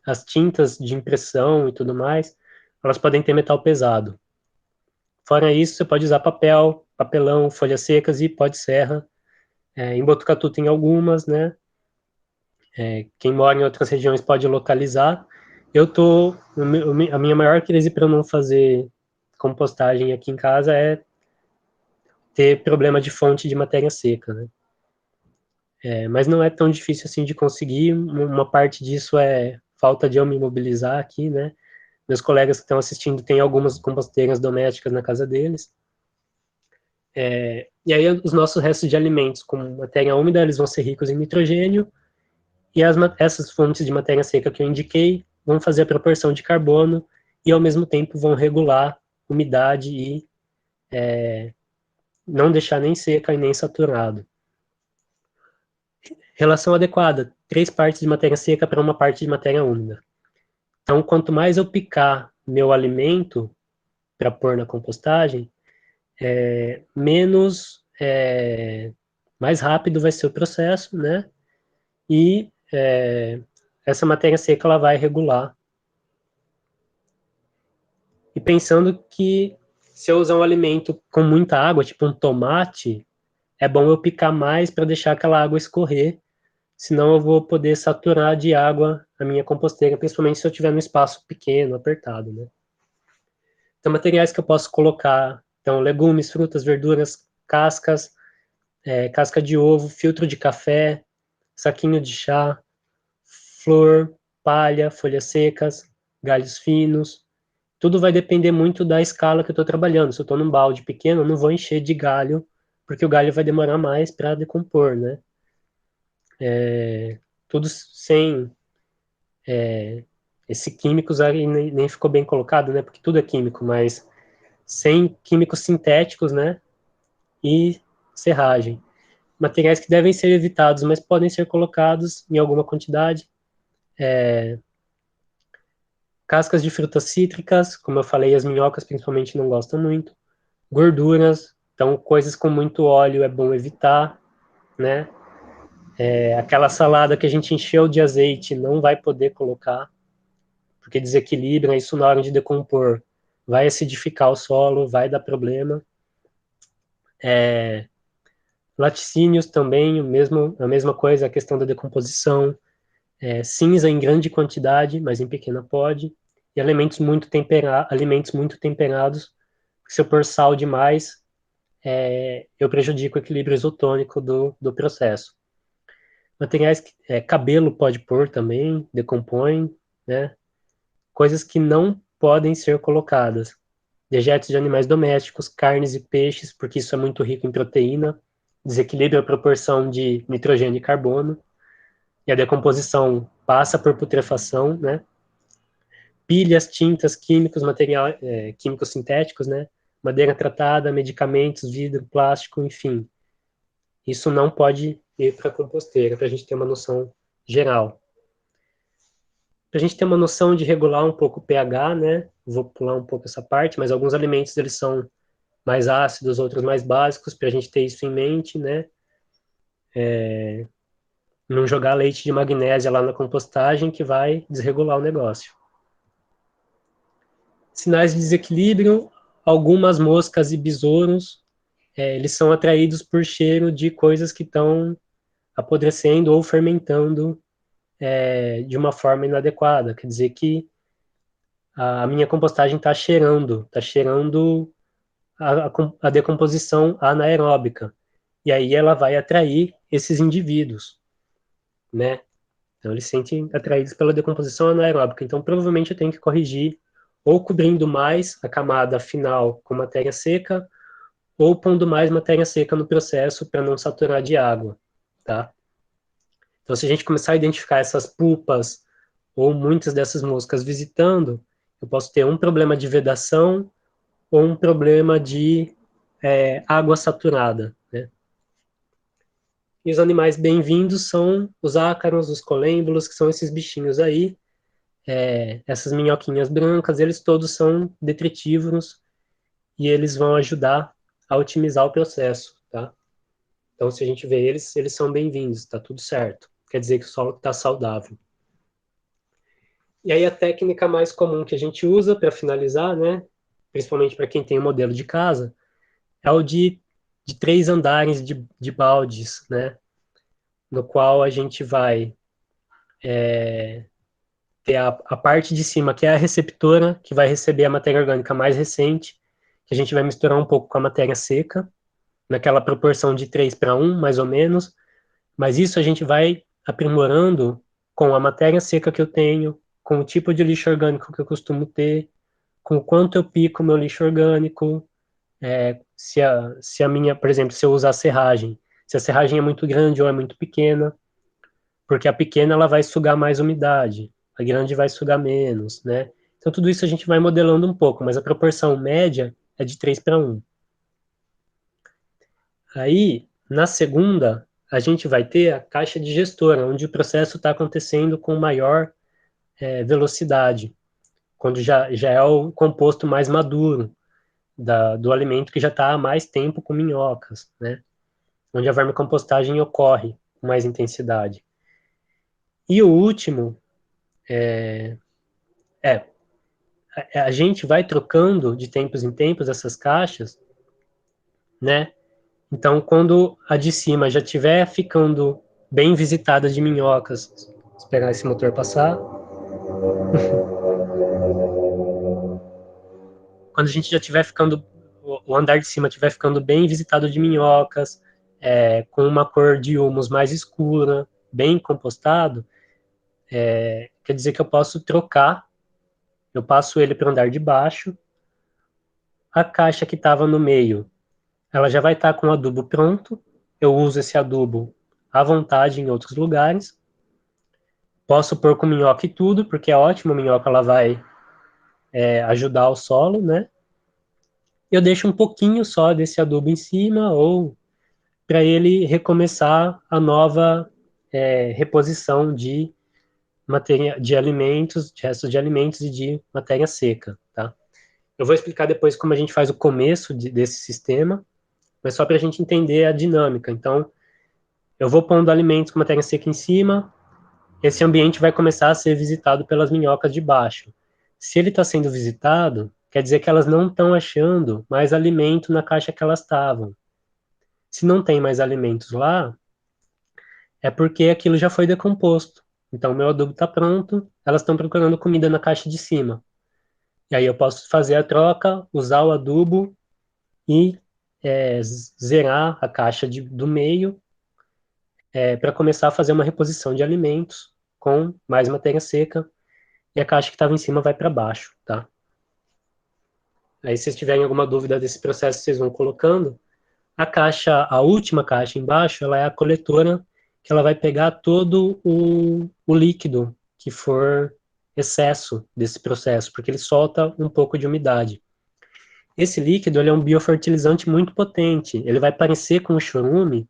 S1: as tintas de impressão e tudo mais, elas podem ter metal pesado. Fora isso, você pode usar papelão, folhas secas e pó de serra. Em Botucatu tem algumas, né? Quem mora em outras regiões pode localizar. A minha maior crise para não fazer compostagem aqui em casa é ter problema de fonte de matéria seca, né? Mas não é tão difícil assim de conseguir. Uma parte disso é falta de eu me mobilizar aqui, né? meus colegas que estão assistindo têm algumas composteiras domésticas na casa deles. E aí os nossos restos de alimentos com matéria úmida, eles vão ser ricos em nitrogênio, e essas fontes de matéria seca que eu indiquei vão fazer a proporção de carbono e, ao mesmo tempo, vão regular umidade e não deixar nem seca e nem saturado. Relação adequada, 3 partes de matéria seca para 1 parte de matéria úmida. Então, quanto mais eu picar meu alimento para pôr na compostagem, mais rápido vai ser o processo, né? E essa matéria seca ela vai regular. E pensando que se eu usar um alimento com muita água, tipo um tomate, é bom eu picar mais para deixar aquela água escorrer, senão eu vou poder saturar de água a minha composteira, principalmente se eu tiver num espaço pequeno, apertado, né? Então, materiais que eu posso colocar, então, legumes, frutas, verduras, cascas, casca de ovo, filtro de café, saquinho de chá, flor, palha, folhas secas, galhos finos. Tudo vai depender muito da escala que eu estou trabalhando. Se eu estou num balde pequeno, eu não vou encher de galho, porque o galho vai demorar mais para decompor, né? Tudo sem esse químicos aí nem ficou bem colocado, né? Porque tudo é químico, mas sem químicos sintéticos, né? E serragem. Materiais que devem ser evitados, mas podem ser colocados em alguma quantidade. Cascas de frutas cítricas, como eu falei, as minhocas principalmente não gostam muito. Gorduras, então coisas com muito óleo é bom evitar, né? Aquela salada que a gente encheu de azeite não vai poder colocar, porque desequilibra, isso na hora de decompor vai acidificar o solo, vai dar problema. Laticínios também, a mesma coisa, a questão da decomposição. Cinza em grande quantidade, mas em pequena pode. E alimentos muito temperados, porque se eu pôr sal demais, eu prejudico o equilíbrio isotônico do processo. Materiais cabelo pode pôr também, decompõe, né? Coisas que não podem ser colocadas. Dejetos de animais domésticos, carnes e peixes, porque isso é muito rico em proteína, desequilibra a proporção de nitrogênio e carbono, e a decomposição passa por putrefação, né? Pilhas, tintas, químicos, químicos sintéticos, né? Madeira tratada, medicamentos, vidro, plástico, enfim. Isso não pode ir para a composteira, para a gente ter uma noção geral. Para a gente ter uma noção de regular um pouco o pH, né? Vou pular um pouco essa parte, mas alguns alimentos eles são mais ácidos, outros mais básicos, para a gente ter isso em mente, né? Não jogar leite de magnésia lá na compostagem, que vai desregular o negócio. Sinais de desequilíbrio, algumas moscas e besouros, eles são atraídos por cheiro de coisas que estão apodrecendo ou fermentando de uma forma inadequada. Quer dizer que a minha compostagem está cheirando a decomposição anaeróbica. E aí ela vai atrair esses indivíduos, né? Então eles se sentem atraídos pela decomposição anaeróbica. Então provavelmente eu tenho que corrigir ou cobrindo mais a camada final com matéria seca, ou pondo mais matéria seca no processo para não saturar de água, tá? Então, se a gente começar a identificar essas pulpas ou muitas dessas moscas visitando, eu posso ter um problema de vedação ou um problema de água saturada, né? E os animais bem-vindos são os ácaros, os colêmbulos, que são esses bichinhos aí, essas minhoquinhas brancas, eles todos são detritívoros e eles vão ajudar a otimizar o processo, tá? Então, se a gente vê eles são bem-vindos, tá tudo certo. Quer dizer que o solo está saudável. E aí a técnica mais comum que a gente usa para finalizar, né, principalmente para quem tem um modelo de casa, é o de 3 andares de baldes, né, no qual a gente vai ter a parte de cima, que é a receptora, que vai receber a matéria orgânica mais recente, que a gente vai misturar um pouco com a matéria seca, naquela proporção de 3:1, mais ou menos, mas isso a gente vai aprimorando com a matéria seca que eu tenho, com o tipo de lixo orgânico que eu costumo ter, com o quanto eu pico o meu lixo orgânico, se a minha, por exemplo, se eu usar serragem, se a serragem é muito grande ou é muito pequena, porque a pequena ela vai sugar mais umidade, a grande vai sugar menos, né? Então tudo isso a gente vai modelando um pouco, mas a proporção média é de 3:1. Aí, na segunda, a gente vai ter a caixa de gestora, onde o processo está acontecendo com maior velocidade, quando já é o composto mais maduro do alimento que já está há mais tempo com minhocas, né? Onde a vermicompostagem ocorre com mais intensidade. E o último é a gente vai trocando de tempos em tempos essas caixas, né? Então, quando a de cima já estiver ficando bem visitada de minhocas, vou esperar esse motor passar. Quando a gente já estiver ficando, o andar de cima estiver ficando bem visitado de minhocas, com uma cor de humus mais escura, bem compostado, quer dizer que eu posso trocar, eu passo ele para o andar de baixo, a caixa que estava no meio, ela já vai estar com o adubo pronto, eu uso esse adubo à vontade em outros lugares, posso pôr com minhoca e tudo, porque é ótimo, a minhoca ela vai ajudar o solo, né? Eu deixo um pouquinho só desse adubo em cima, ou para ele recomeçar a nova reposição de matéria, de alimentos, de restos de alimentos e de matéria seca, tá? Eu vou explicar depois como a gente faz o começo desse sistema, mas só para a gente entender a dinâmica. Então, eu vou pondo alimentos com matéria seca em cima, esse ambiente vai começar a ser visitado pelas minhocas de baixo. Se ele está sendo visitado, quer dizer que elas não estão achando mais alimento na caixa que elas estavam. Se não tem mais alimentos lá, é porque aquilo já foi decomposto. Então, meu adubo está pronto, elas estão procurando comida na caixa de cima. E aí eu posso fazer a troca, usar o adubo e zerar a caixa do meio para começar a fazer uma reposição de alimentos com mais matéria seca e a caixa que estava em cima vai para baixo, tá? Aí, se vocês tiverem alguma dúvida desse processo, vocês vão colocando. A última caixa embaixo, ela é a coletora, que ela vai pegar todo o líquido que for excesso desse processo, porque ele solta um pouco de umidade. Esse líquido, ele é um biofertilizante muito potente. Ele vai parecer com o chorume,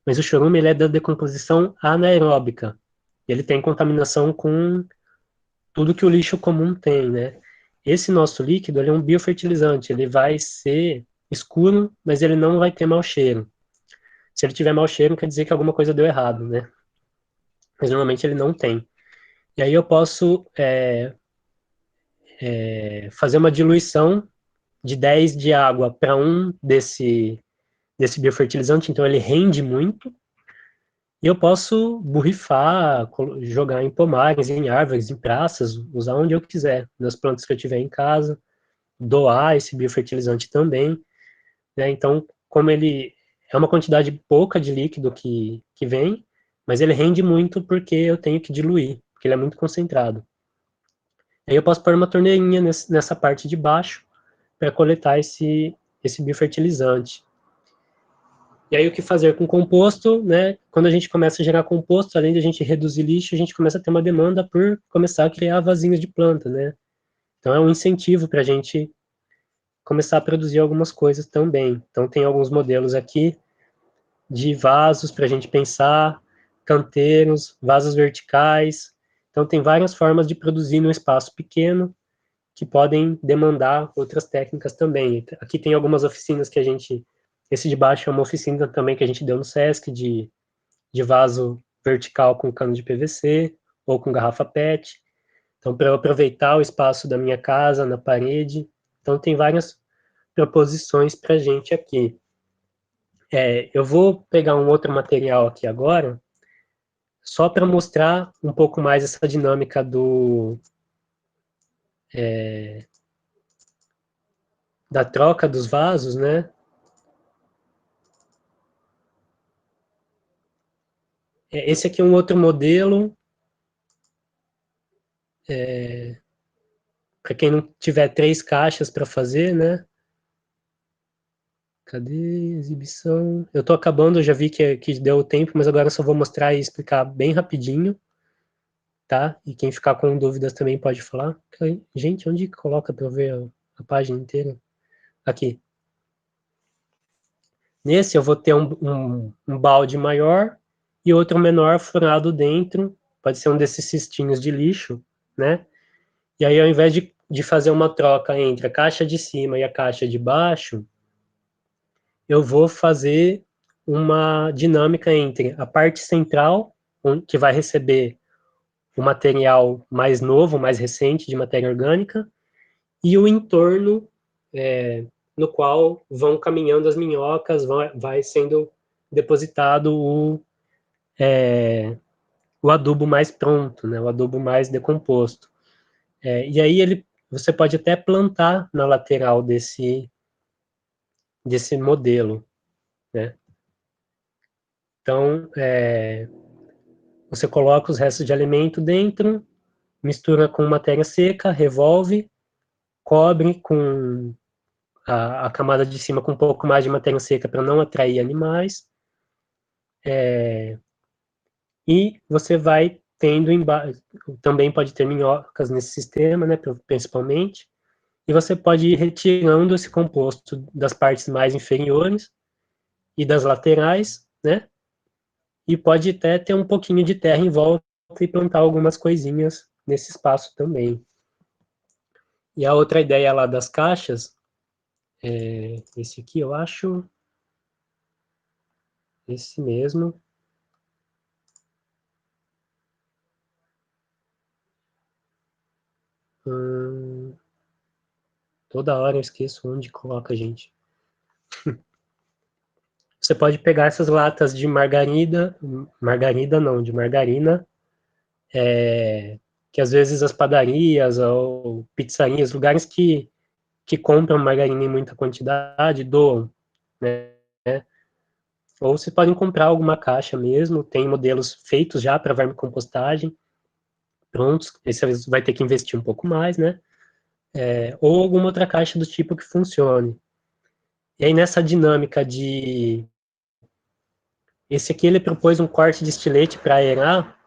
S1: mas o chorume ele é da decomposição anaeróbica. Ele tem contaminação com tudo que o lixo comum tem, né? Esse nosso líquido, ele é um biofertilizante, ele vai ser escuro, mas ele não vai ter mau cheiro. Se ele tiver mau cheiro, quer dizer que alguma coisa deu errado, né? Mas normalmente ele não tem. E aí eu posso fazer uma diluição de 10 de água para 1 desse biofertilizante, então ele rende muito, e eu posso borrifar, jogar em pomares, em árvores, em praças, usar onde eu quiser, nas plantas que eu tiver em casa, doar esse biofertilizante também, né? Então, como ele é uma quantidade pouca de líquido que vem, mas ele rende muito porque eu tenho que diluir, porque ele é muito concentrado. Aí eu posso pôr uma torneirinha nessa parte de baixo para coletar esse biofertilizante. E aí o que fazer com composto, né? Quando a gente começa a gerar composto, além de a gente reduzir lixo, a gente começa a ter uma demanda por começar a criar vasinhos de planta, né? Então é um incentivo para a gente começar a produzir algumas coisas também. Então tem alguns modelos aqui de vasos para a gente pensar, canteiros, vasos verticais. Então tem várias formas de produzir num espaço pequeno que podem demandar outras técnicas também. Aqui tem algumas oficinas que esse de baixo é uma oficina também que a gente deu no SESC de vaso vertical com cano de PVC ou com garrafa PET. Então, para eu aproveitar o espaço da minha casa, na parede. Então, tem várias proposições para a gente aqui. Eu vou pegar um outro material aqui agora, só para mostrar um pouco mais essa dinâmica da troca dos vasos, né? Esse aqui é um outro modelo. Para quem não tiver 3 caixas para fazer, né? Cadê exibição? Eu tô acabando, eu já vi que deu o tempo, mas agora eu só vou mostrar e explicar bem rapidinho, tá? E quem ficar com dúvidas também pode falar. Gente, onde coloca para eu ver a página inteira? Aqui. Nesse eu vou ter um balde maior e outro menor furado dentro, pode ser um desses cestinhos de lixo, né? E aí, ao invés de fazer uma troca entre a caixa de cima e a caixa de baixo, eu vou fazer uma dinâmica entre a parte central, que vai receber o material mais novo, mais recente de matéria orgânica, e o entorno, no qual vão caminhando as minhocas, vai sendo depositado o adubo mais pronto, né, o adubo mais decomposto. E aí você pode até plantar na lateral desse modelo, né? Então, você coloca os restos de alimento dentro, mistura com matéria seca, revolve, cobre com a camada de cima com um pouco mais de matéria seca para não atrair animais, e você vai tendo embaixo, também pode ter minhocas nesse sistema, né, principalmente, e você pode ir retirando esse composto das partes mais inferiores e das laterais, né, e pode até ter um pouquinho de terra em volta e plantar algumas coisinhas nesse espaço também. E a outra ideia lá das caixas, esse aqui eu acho, esse mesmo. Toda hora eu esqueço onde coloca, gente. Você pode pegar essas latas de margarina, de margarina, que às vezes as padarias ou pizzarias, lugares que compram margarina em muita quantidade, doam, né? Ou vocês podem comprar alguma caixa mesmo, tem modelos feitos já para vermicompostagem, prontos, esse você vai ter que investir um pouco mais, né? Ou alguma outra caixa do tipo que funcione. E aí nessa dinâmica esse aqui ele propôs um corte de estilete para aerar,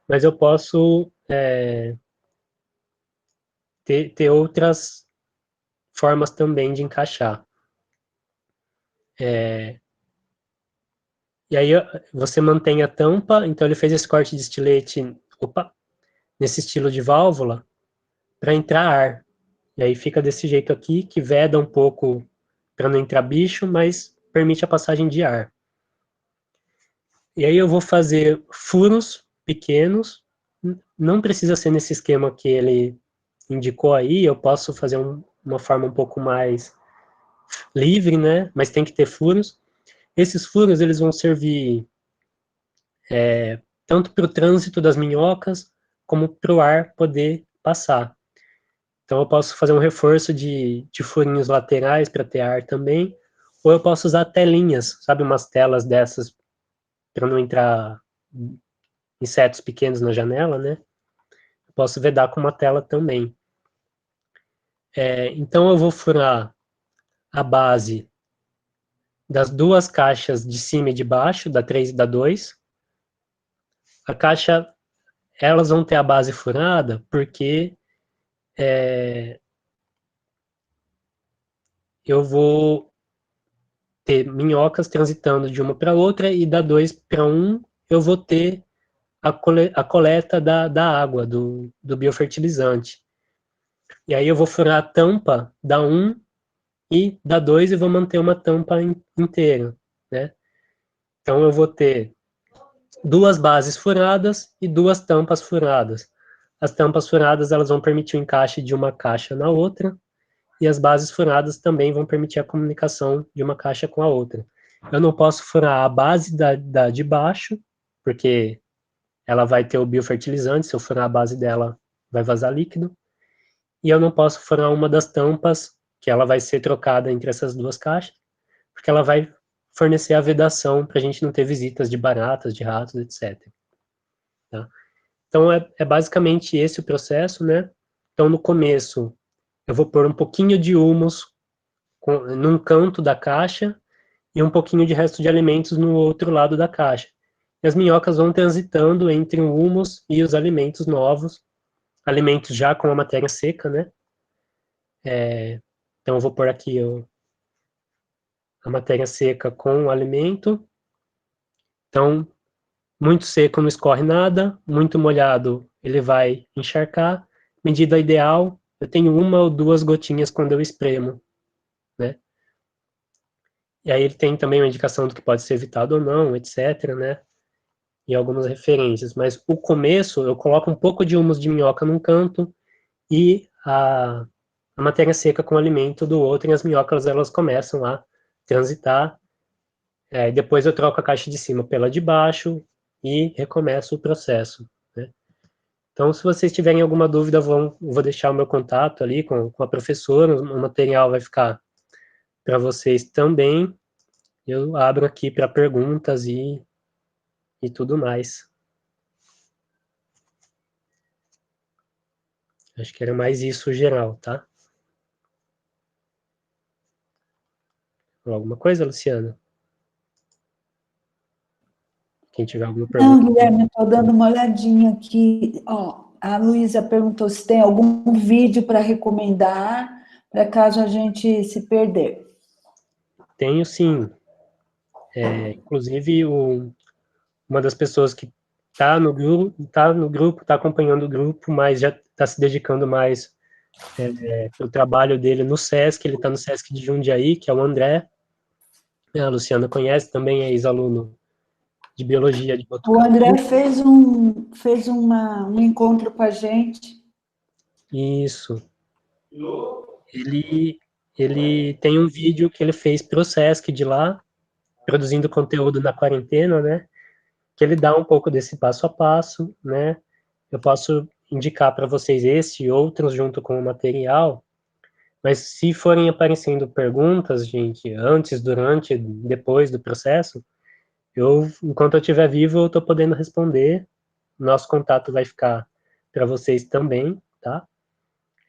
S1: mas eu posso ter outras formas também de encaixar. E aí você mantém a tampa, então ele fez esse corte de estilete, nesse estilo de válvula, para entrar ar. E aí fica desse jeito aqui, que veda um pouco para não entrar bicho, mas permite a passagem de ar. E aí eu vou fazer furos pequenos, não precisa ser nesse esquema que ele indicou aí, eu posso fazer uma forma um pouco mais livre, né? Mas tem que ter furos. Esses furos eles vão servir tanto para o trânsito das minhocas, como para o ar poder passar. Então eu posso fazer um reforço de furinhos laterais para ter ar também, ou eu posso usar telinhas, sabe, umas telas dessas para não entrar insetos pequenos na janela, né? Eu posso vedar com uma tela também. Então eu vou furar a base das duas caixas de cima e de baixo, da 3 e da 2. A caixa, elas vão ter a base furada porque eu vou ter minhocas transitando de uma para outra e da 2 para 1 eu vou ter a coleta da água, do biofertilizante. E aí eu vou furar a tampa da 1 e da 2 e vou manter uma tampa inteira, né? Então eu vou ter duas bases furadas e duas tampas furadas. As tampas furadas elas vão permitir o encaixe de uma caixa na outra, e as bases furadas também vão permitir a comunicação de uma caixa com a outra. Eu não posso furar a base da de baixo, porque ela vai ter o biofertilizante, se eu furar a base dela, vai vazar líquido. E eu não posso furar uma das tampas, que ela vai ser trocada entre essas duas caixas, porque ela vai fornecer a vedação para a gente não ter visitas de baratas, de ratos, etc. Tá? Então, é basicamente esse o processo, né? Então, no começo, eu vou pôr um pouquinho de humus num canto da caixa e um pouquinho de resto de alimentos no outro lado da caixa. E as minhocas vão transitando entre o humus e os alimentos novos, alimentos já com a matéria seca, né? Então, eu vou pôr aqui a matéria seca com o alimento. Então, muito seco não escorre nada, muito molhado ele vai encharcar. Medida ideal, eu tenho 1 ou 2 gotinhas quando eu espremo, né? E aí ele tem também uma indicação do que pode ser evitado ou não, etc, né? E algumas referências. Mas o começo, eu coloco um pouco de humus de minhoca num canto e a matéria seca com o alimento do outro, e as minhocas elas começam a transitar. Depois eu troco a caixa de cima pela de baixo e recomeço o processo, né? Então, se vocês tiverem alguma dúvida, vou deixar o meu contato ali com a professora, o material vai ficar para vocês também. Eu abro aqui para perguntas e tudo mais. Acho que era mais isso geral, tá? Alguma coisa, Luciana? Quem tiver alguma pergunta.
S2: Não, Guilherme, estou dando uma olhadinha aqui. Ó, a Luísa perguntou se tem algum vídeo para recomendar, para caso a gente se perder.
S1: Tenho sim. Inclusive, uma das pessoas que está no grupo, está acompanhando o grupo, mas já está se dedicando mais para o trabalho dele no SESC. Ele está no SESC de Jundiaí, que é o André. A Luciana conhece, também é ex-aluno de Biologia de
S2: O
S1: Botucatu.
S2: André fez um encontro com a gente.
S1: Isso. Ele tem um vídeo que ele fez pro SESC de lá, produzindo conteúdo na quarentena, né? Que ele dá um pouco desse passo a passo, né? Eu posso indicar para vocês esse e outros junto com o material, mas se forem aparecendo perguntas, gente, antes, durante, depois do processo, enquanto eu estiver vivo, eu estou podendo responder. Nosso contato vai ficar para vocês também, tá?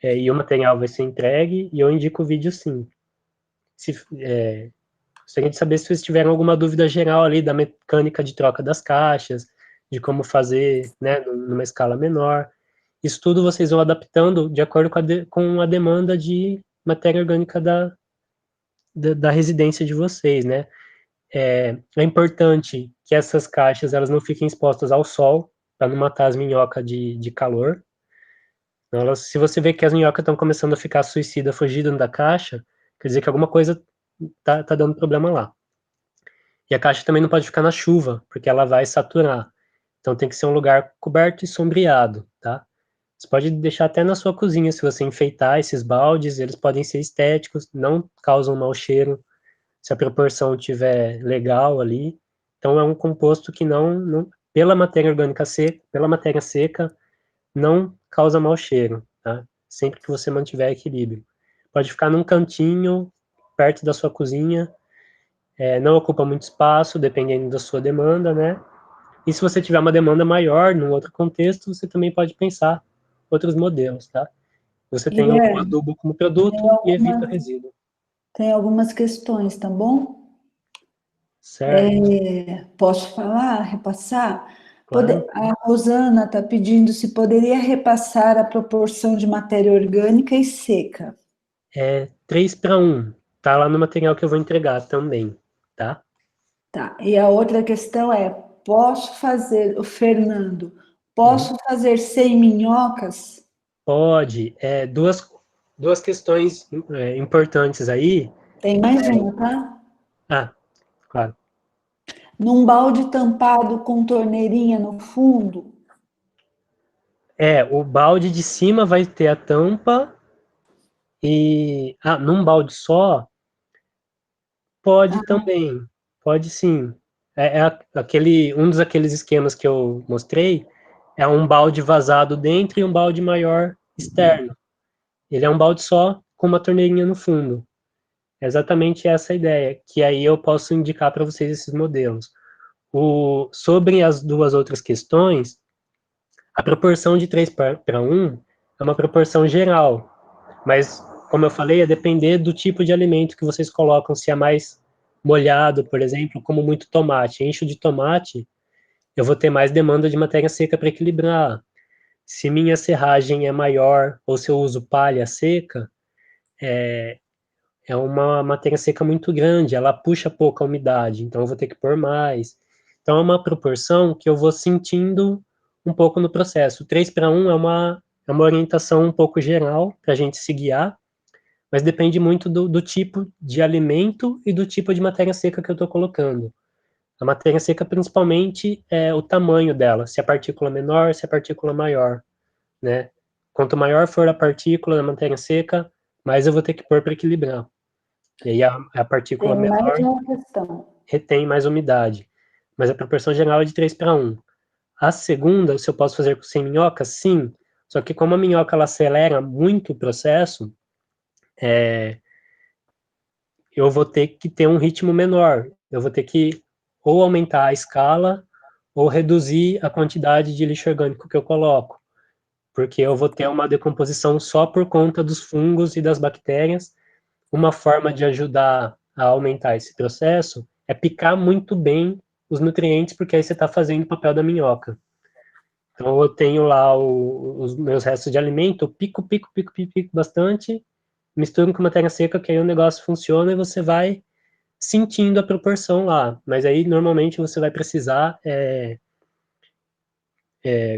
S1: E o material vai ser entregue e eu indico o vídeo sim. Gostaria de saber se vocês tiveram alguma dúvida geral ali da mecânica de troca das caixas, de como fazer, né, numa escala menor. Isso tudo vocês vão adaptando de acordo com a demanda de matéria orgânica da residência de vocês, né? É importante que essas caixas elas não fiquem expostas ao sol, para não matar as minhocas de calor. Então, se você vê que as minhocas estão começando a ficar suicida, fugindo da caixa, quer dizer que alguma coisa tá dando problema lá. E a caixa também não pode ficar na chuva, porque ela vai saturar. Então tem que ser um lugar coberto e sombreado, tá? Você pode deixar até na sua cozinha, se você enfeitar esses baldes, eles podem ser estéticos, não causam mau cheiro, se a proporção tiver legal ali. Então é um composto que pela matéria orgânica seca, pela matéria seca, não causa mau cheiro, tá? Sempre que você mantiver equilíbrio. Pode ficar num cantinho, perto da sua cozinha, não ocupa muito espaço, dependendo da sua demanda, né? E se você tiver uma demanda maior, num outro contexto, você também pode pensar outros modelos, tá? Você tem o adubo como produto e evita resíduo.
S2: Tem algumas questões, tá bom?
S1: Certo.
S2: Posso falar, repassar?
S1: Claro.
S2: A Rosana está pedindo se poderia repassar a proporção de matéria orgânica e seca.
S1: 3:1. Tá lá no material que eu vou entregar também, tá?
S2: Tá. E a outra questão o Fernando, posso fazer sem minhocas?
S1: Pode. Duas questões importantes aí.
S2: Tem mais uma, tá?
S1: Claro.
S2: Num balde tampado com torneirinha no fundo?
S1: O balde de cima vai ter a tampa e... num balde só, pode também. Pode sim. Um dos aqueles esquemas que eu mostrei é um balde vazado dentro e um balde maior externo. Ele é um balde só com uma torneirinha no fundo. É exatamente essa a ideia, que aí eu posso indicar para vocês esses modelos. Sobre as duas outras questões, A proporção de 3 para 1 é uma proporção geral, mas, como eu falei, é depender do tipo de alimento que vocês colocam, se é mais molhado, por exemplo, como muito tomate. Encho de tomate, eu vou ter mais demanda de matéria seca para equilibrar. Se minha serragem é maior, ou se eu uso palha seca, é uma matéria seca muito grande, ela puxa pouca umidade, então eu vou ter que pôr mais. Então é uma proporção que eu vou sentindo um pouco no processo. 3 para 1 é uma orientação um pouco geral para a gente se guiar, mas depende muito do tipo de alimento e do tipo de matéria seca que eu estou colocando. A matéria seca, principalmente, é o tamanho dela, se a partícula é menor, se a partícula é maior, né? Quanto maior for a partícula da matéria seca, mais eu vou ter que pôr para equilibrar. E aí a partícula
S2: Tem mais
S1: menor
S2: uma questão.
S1: retém mais umidade. Mas a proporção geral é de 3 para 1. A segunda, se eu posso fazer sem minhoca, sim. Só que como a minhoca ela acelera muito o processo, eu vou ter que ter um ritmo menor. Eu vou ter que ou aumentar a escala ou reduzir a quantidade de lixo orgânico que eu coloco, porque eu vou ter uma decomposição só por conta dos fungos e das bactérias. Uma forma de ajudar a aumentar esse processo é picar muito bem os nutrientes, porque aí você está fazendo o papel da minhoca. Então eu tenho lá os meus restos de alimento, eu pico bastante, misturo com matéria seca, que aí o negócio funciona e você vai sentindo a proporção lá. Mas aí normalmente você vai precisar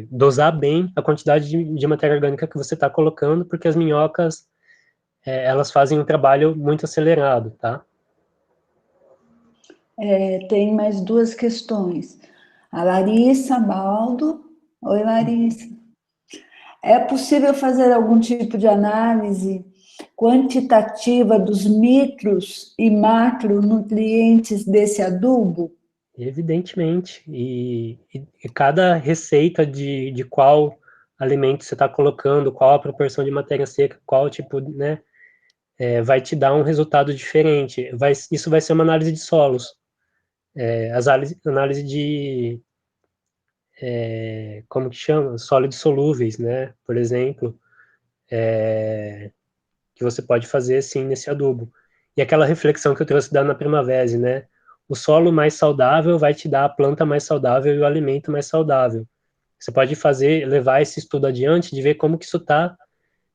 S1: dosar bem a quantidade de matéria orgânica que você está colocando, porque as minhocas elas fazem um trabalho muito acelerado, tá?
S2: Tem mais duas questões. A Larissa Baldo. Oi, Larissa. É possível fazer algum tipo de análise quantitativa dos micros e macronutrientes desse adubo?
S1: Evidentemente. E cada receita de qual alimento você está colocando, qual a proporção de matéria seca, qual tipo, né, vai te dar um resultado diferente. Isso vai ser uma análise de solos. Análise de, como que chama? Sólidos solúveis, né, por exemplo, que você pode fazer, sim, nesse adubo. E aquela reflexão que eu trouxe da Ana Primavera, né, o solo mais saudável vai te dar a planta mais saudável e o alimento mais saudável. Você pode levar esse estudo adiante, de ver como que isso está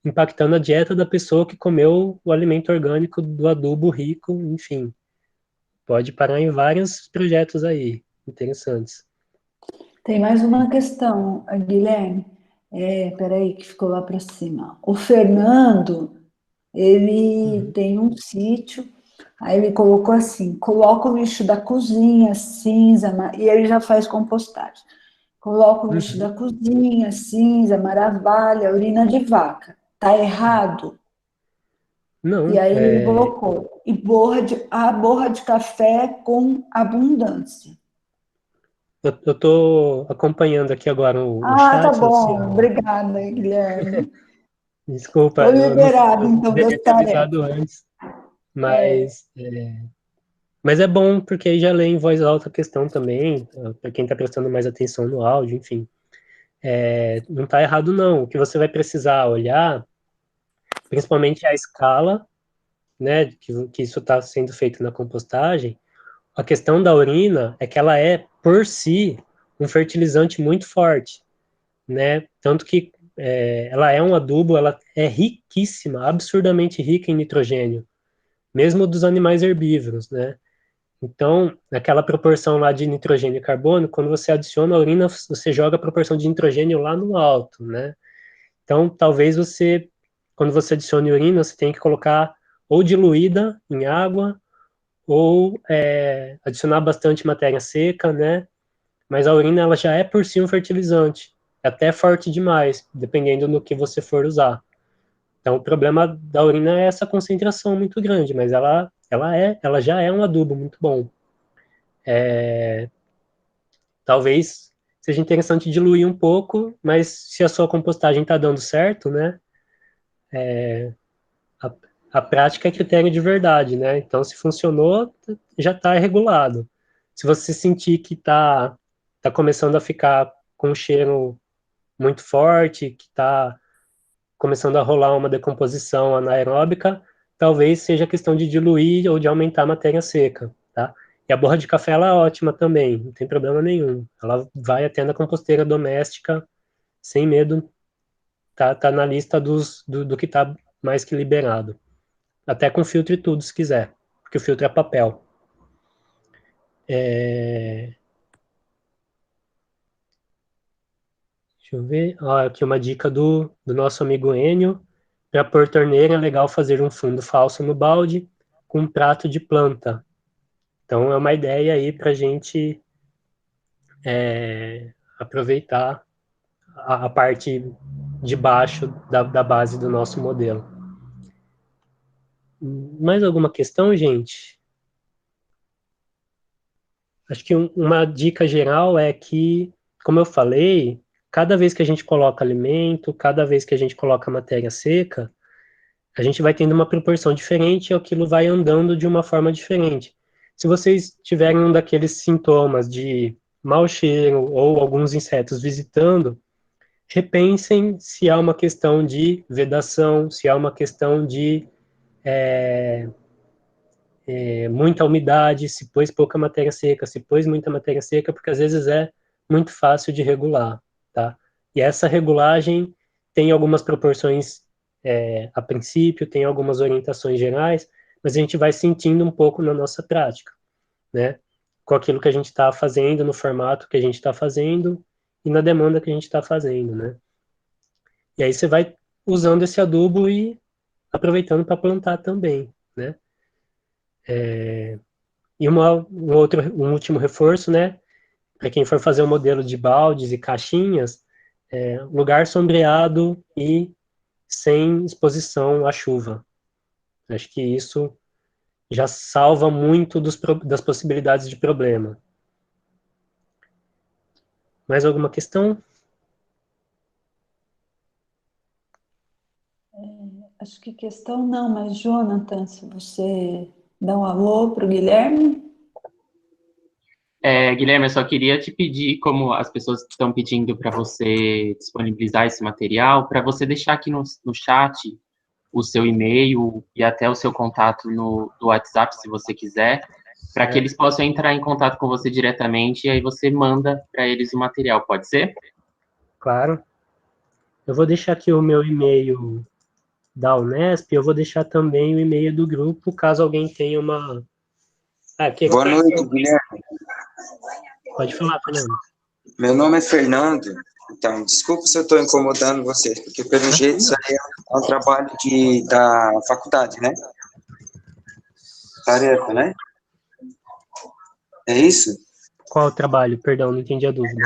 S1: impactando a dieta da pessoa que comeu o alimento orgânico do adubo rico, enfim. Pode parar em vários projetos aí, interessantes.
S2: Tem mais uma questão, Guilherme. Peraí, que ficou lá para cima. O Fernando, ele tem um sítio, aí ele colocou assim, coloca o lixo da cozinha, cinza, e ele já faz compostagem. Coloca o lixo da cozinha, cinza, maravilha, urina de vaca. Tá errado?
S1: Não,
S2: E aí ele colocou, e a borra de café com abundância.
S1: eu tô acompanhando aqui agora o
S2: Tá
S1: chat,
S2: bom.
S1: Luciano.
S2: Obrigada, Guilherme.
S1: Desculpa,
S2: Estou liberado,
S1: eu
S2: então, das
S1: deveria ter
S2: tarefas.
S1: avisado antes, mas mas é bom, porque aí já lê em voz alta a questão também, para quem está prestando mais atenção no áudio, enfim. Não está errado, não. O que você vai precisar olhar, principalmente a escala, né, que isso está sendo feito na compostagem. A questão da urina é que ela é, por si, um fertilizante muito forte, né? Tanto que ela é um adubo, ela é riquíssima, absurdamente rica em nitrogênio, mesmo dos animais herbívoros, né? Então, naquela proporção lá de nitrogênio e carbono, quando você adiciona a urina, você joga a proporção de nitrogênio lá no alto, né? Então, talvez quando você adicione urina, você tenha que colocar ou diluída em água, ou adicionar bastante matéria seca, né? Mas a urina, ela já é por si um fertilizante, é até forte demais, dependendo do que você for usar. Então, o problema da urina é essa concentração muito grande, mas ela já é um adubo muito bom. Talvez seja interessante diluir um pouco, mas se a sua compostagem está dando certo, né? A, a prática é critério de verdade, né? Então, se funcionou, já está regulado. Se você sentir que tá começando a ficar com um cheiro muito forte, que está começando a rolar uma decomposição anaeróbica, talvez seja questão de diluir ou de aumentar a matéria seca, tá? E a borra de café, ela é ótima também, não tem problema nenhum. Ela vai até na composteira doméstica, sem medo, tá na lista do que tá mais que liberado. Até com filtro e tudo, se quiser, porque o filtro é papel. Deixa eu ver. Aqui uma dica do nosso amigo Enio. Para pôr torneira, é legal fazer um fundo falso no balde com um prato de planta. Então, é uma ideia aí para a gente aproveitar a parte de baixo da base do nosso modelo. Mais alguma questão, gente? Acho que uma dica geral é que, como eu falei, cada vez que a gente coloca alimento, cada vez que a gente coloca matéria seca, a gente vai tendo uma proporção diferente e aquilo vai andando de uma forma diferente. Se vocês tiverem um daqueles sintomas de mau cheiro ou alguns insetos visitando, repensem se há uma questão de vedação, se há uma questão de muita umidade, se pôs pouca matéria seca, se pôs muita matéria seca, porque às vezes é muito fácil de regular, tá? E essa regulagem tem algumas proporções a princípio, tem algumas orientações gerais, mas a gente vai sentindo um pouco na nossa prática, né? Com aquilo que a gente está fazendo, no formato que a gente está fazendo e na demanda que a gente está fazendo, né? E aí você vai usando esse adubo e aproveitando para plantar também, né? E um último reforço, né? Para quem for fazer um modelo de baldes e caixinhas, lugar sombreado e sem exposição à chuva. Acho que isso já salva muito das possibilidades de problema. Mais alguma questão?
S2: Acho que questão não, mas Jonathan, se você dá um alô para o Guilherme.
S7: Guilherme, eu só queria te pedir, como as pessoas estão pedindo para você disponibilizar esse material, para você deixar aqui no chat o seu e-mail e até o seu contato no WhatsApp, se você quiser, para que eles possam entrar em contato com você diretamente e aí você manda para eles o material, pode ser?
S1: Claro. Eu vou deixar aqui o meu e-mail da Unesp, eu vou deixar também o e-mail do grupo, caso alguém tenha uma...
S10: Boa noite, Guilherme.
S1: Pode falar, Fernando.
S10: Meu nome é Fernando. Então, desculpa se eu estou incomodando vocês, porque pelo jeito isso aí é um trabalho da faculdade, né? Tarefa, né? É isso?
S1: Qual o trabalho? Perdão, não entendi a dúvida.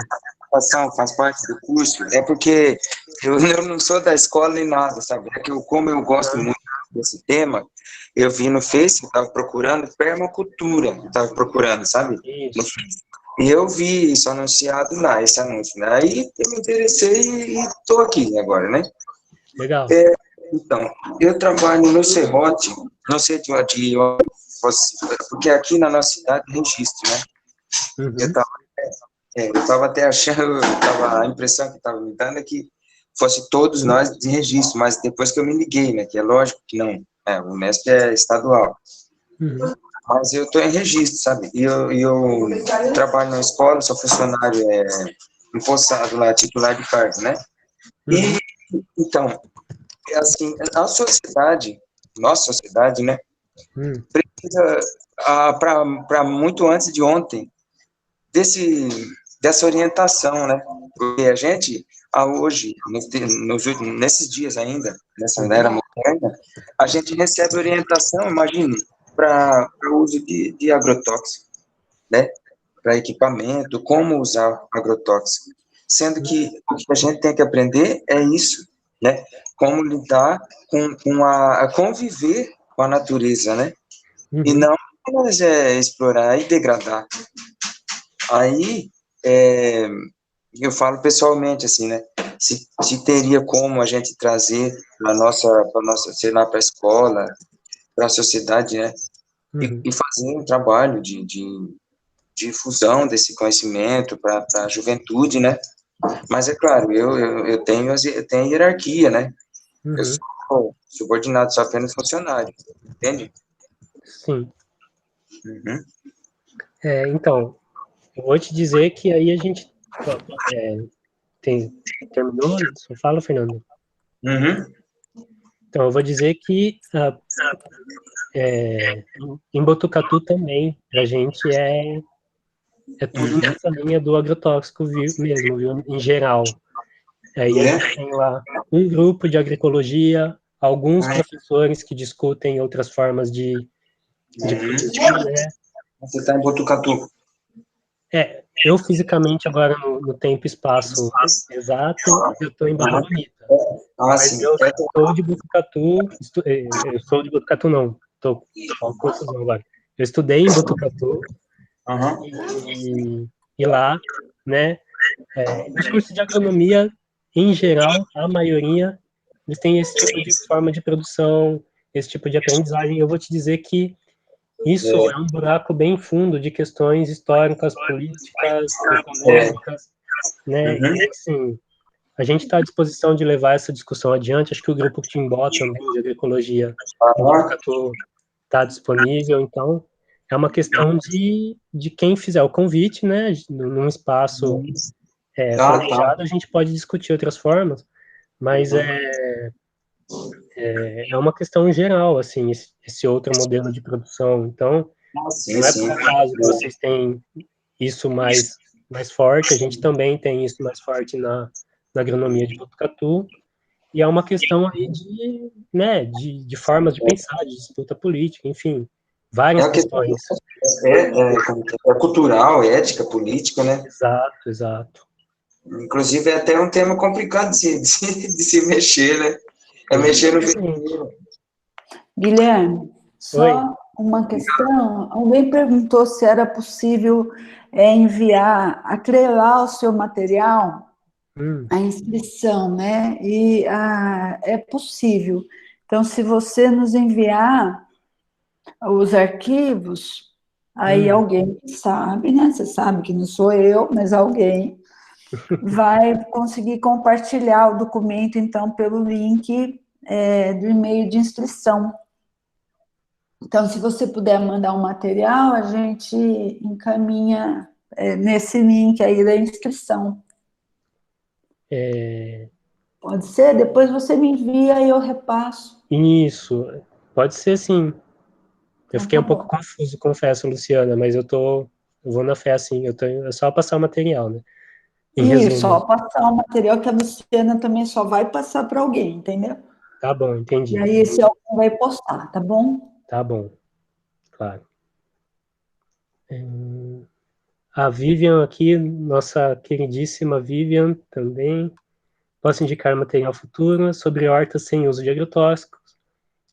S10: Faz parte do curso. É porque eu não sou da escola nem nada, sabe? É que como eu gosto muito desse tema, eu vi no Face, eu estava procurando permacultura, sabe?
S1: Isso.
S10: E eu vi isso anunciado lá, esse anúncio, né? Aí eu me interessei e estou aqui agora, né?
S1: Legal.
S10: Então, eu trabalho no Serrote, não sei de onde, porque aqui na nossa cidade registro, né?
S1: Uhum.
S10: Eu estava até achando, a impressão que estava me dando é que fosse todos nós de registro, mas depois que eu me liguei, né? Que é lógico que não, o Unesp é estadual.
S1: Uhum.
S10: Mas eu estou em registro, sabe? E eu trabalho na escola, sou funcionário empossado lá, titular de cargo, né? E, então, assim, a sociedade, nossa sociedade, né? Precisa, para muito antes de ontem, dessa orientação, né? Porque a gente, hoje, nesses dias ainda, nessa era moderna, a gente recebe orientação, imagine, para o uso de agrotóxico, né? Para equipamento, como usar agrotóxico. Sendo que o que a gente tem que aprender é isso, né? Como lidar a conviver com a natureza, né? E não apenas explorar e degradar. Aí, eu falo pessoalmente, assim, né? Se teria como a gente trazer para sei lá, para a escola, para a sociedade, né? E fazer um trabalho de difusão desse conhecimento para a juventude, né? Mas é claro, eu tenho hierarquia, né?
S1: Uhum.
S10: Eu sou subordinado, sou apenas funcionário, entende?
S1: Sim.
S10: Uhum.
S1: Então, eu vou te dizer que aí a gente terminou? Só fala, Fernando.
S10: Uhum.
S1: Então, eu vou dizer que em Botucatu também, a gente é tudo nessa linha do agrotóxico mesmo, viu? Em geral. Aí a gente tem lá um grupo de agroecologia, alguns professores que discutem outras formas de produzir, né?
S10: Você está em Botucatu.
S1: Eu fisicamente agora no tempo e espaço exato, eu estou em Barra Bonita. Mas
S10: Sim.
S1: eu sou de Botucatu, eu sou de Botucatu não, estou com confusão agora. Eu estudei em Botucatu e lá, né, os cursos de agronomia, em geral, a maioria, eles têm esse tipo de forma de produção, esse tipo de aprendizagem. Eu vou te dizer que isso é um buraco bem fundo de questões históricas, políticas, econômicas, né? E, assim, a gente está à disposição de levar essa discussão adiante. Acho que o grupo Timbó também, de agroecologia, está disponível. Então, é uma questão de quem fizer o convite, né? Num espaço planejado, a gente pode discutir outras formas, mas é uma questão geral, assim, esse outro modelo de produção. Então, não é por acaso que vocês têm isso mais forte, a gente também tem isso mais forte na agronomia de Botucatu, e é uma questão aí de formas de pensar, de disputa política, enfim, várias questões.
S10: É cultural, é ética, política, né?
S1: Exato.
S10: Inclusive, é até um tema complicado de se mexer, né? É mexer no veneno.
S2: Guilherme, só uma questão. Alguém perguntou se era possível enviar, atrelar o seu material à inscrição, né? E é possível. Então, se você nos enviar os arquivos, aí alguém que sabe, né? Você sabe que não sou eu, mas alguém vai conseguir compartilhar o documento, então, pelo link do e-mail de inscrição. Então, se você puder mandar um material, a gente encaminha nesse link aí da inscrição. Pode ser? Depois você me envia e eu repasso.
S1: Isso, pode ser sim. Eu fiquei um pouco confuso, confesso, Luciana, mas eu vou na fé assim, é só passar o material, né?
S2: Isso, só passar o material que a Luciana também só vai passar para alguém, entendeu?
S1: Tá bom, entendi.
S2: E aí esse alguém vai postar, tá bom?
S1: Tá bom, claro. A Vivian aqui, nossa queridíssima Vivian também. Posso indicar material futuro sobre hortas sem uso de agrotóxicos.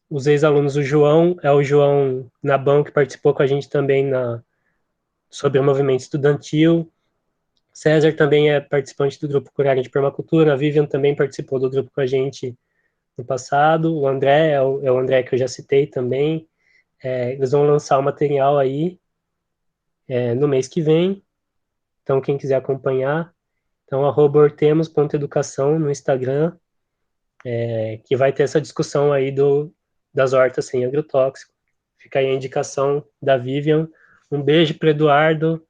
S1: Os ex-alunos, o João Nabão, que participou com a gente também sobre o movimento estudantil. César também é participante do grupo Curar de Permacultura. A Vivian também participou do grupo com a gente no passado. O André é o André que eu já citei também. Eles vão lançar o material aí no mês que vem. Então, quem quiser acompanhar, então, @hortemos.educação no Instagram, que vai ter essa discussão aí das hortas sem agrotóxico. Fica aí a indicação da Vivian. Um beijo para Eduardo,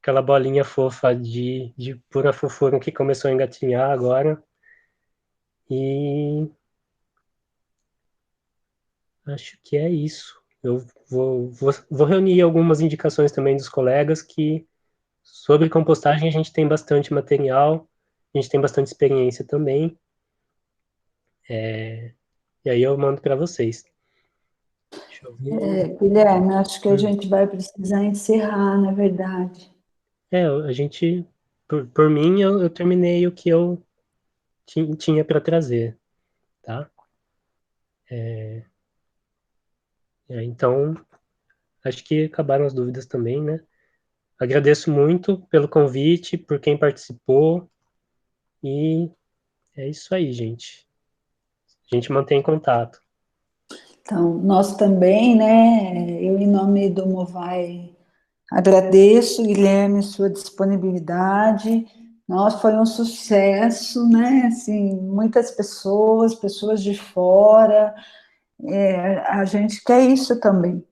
S1: aquela bolinha fofa de pura fofura que começou a engatinhar agora. E acho que é isso. Eu vou reunir algumas indicações também dos colegas que sobre compostagem a gente tem bastante material, a gente tem bastante experiência também. E aí eu mando para vocês. Deixa eu ver.
S2: Guilherme, acho que a gente vai precisar encerrar, na verdade.
S1: A gente, por mim, eu terminei o que eu tinha para trazer, tá? Então, acho que acabaram as dúvidas também, né? Agradeço muito pelo convite, por quem participou, e é isso aí, gente. A gente mantém contato.
S2: Então, nós também, né? Eu, em nome do Movai Agradeço, Guilherme, sua disponibilidade. Nossa, foi um sucesso, né? Assim, muitas pessoas de fora. A gente quer isso também.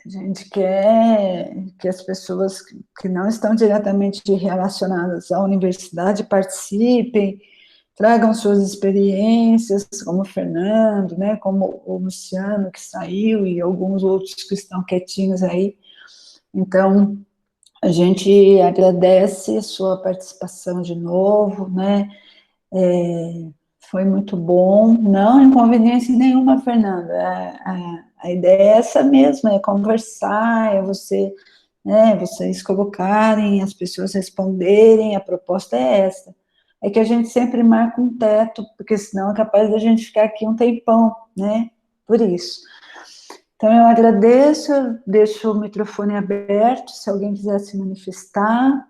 S2: A gente quer que as pessoas que não estão diretamente relacionadas à universidade participem, tragam suas experiências, como o Fernando, né, como o Luciano, que saiu, e alguns outros que estão quietinhos aí. Então, a gente agradece a sua participação de novo, né? Foi muito bom. Não inconveniência nenhuma, Fernanda. A ideia é essa mesmo, é conversar, é você, né, vocês colocarem, as pessoas responderem, a proposta é essa. É que a gente sempre marca um teto, porque senão é capaz de a gente ficar aqui um tempão, né? Por isso. Então, eu agradeço, deixo o microfone aberto, se alguém quiser se manifestar.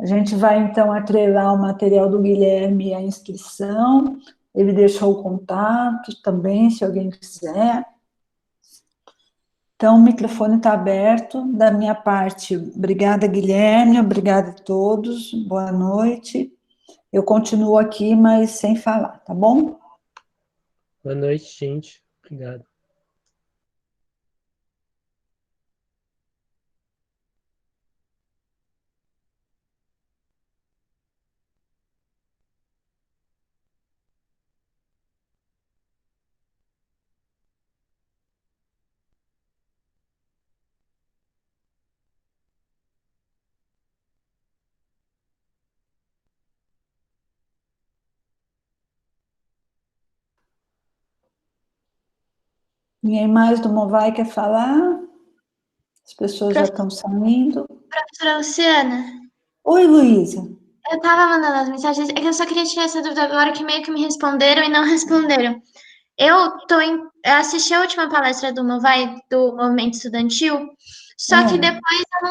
S2: A gente vai, então, atrelar o material do Guilherme à inscrição. Ele deixou o contato também, se alguém quiser. Então, o microfone está aberto. Da minha parte, obrigada, Guilherme, obrigada a todos, boa noite. Eu continuo aqui, mas sem falar, tá bom?
S1: Boa noite, gente. Obrigado.
S2: Ninguém mais do Movai quer falar? As pessoas já estão saindo.
S11: Professora Luciana,
S2: Oi, Luísa.
S11: eu estava mandando as mensagens, é que eu só queria tirar essa dúvida agora, que meio que me responderam e não responderam. Eu assisti a última palestra do Movai, do Movimento Estudantil, só que depois eu não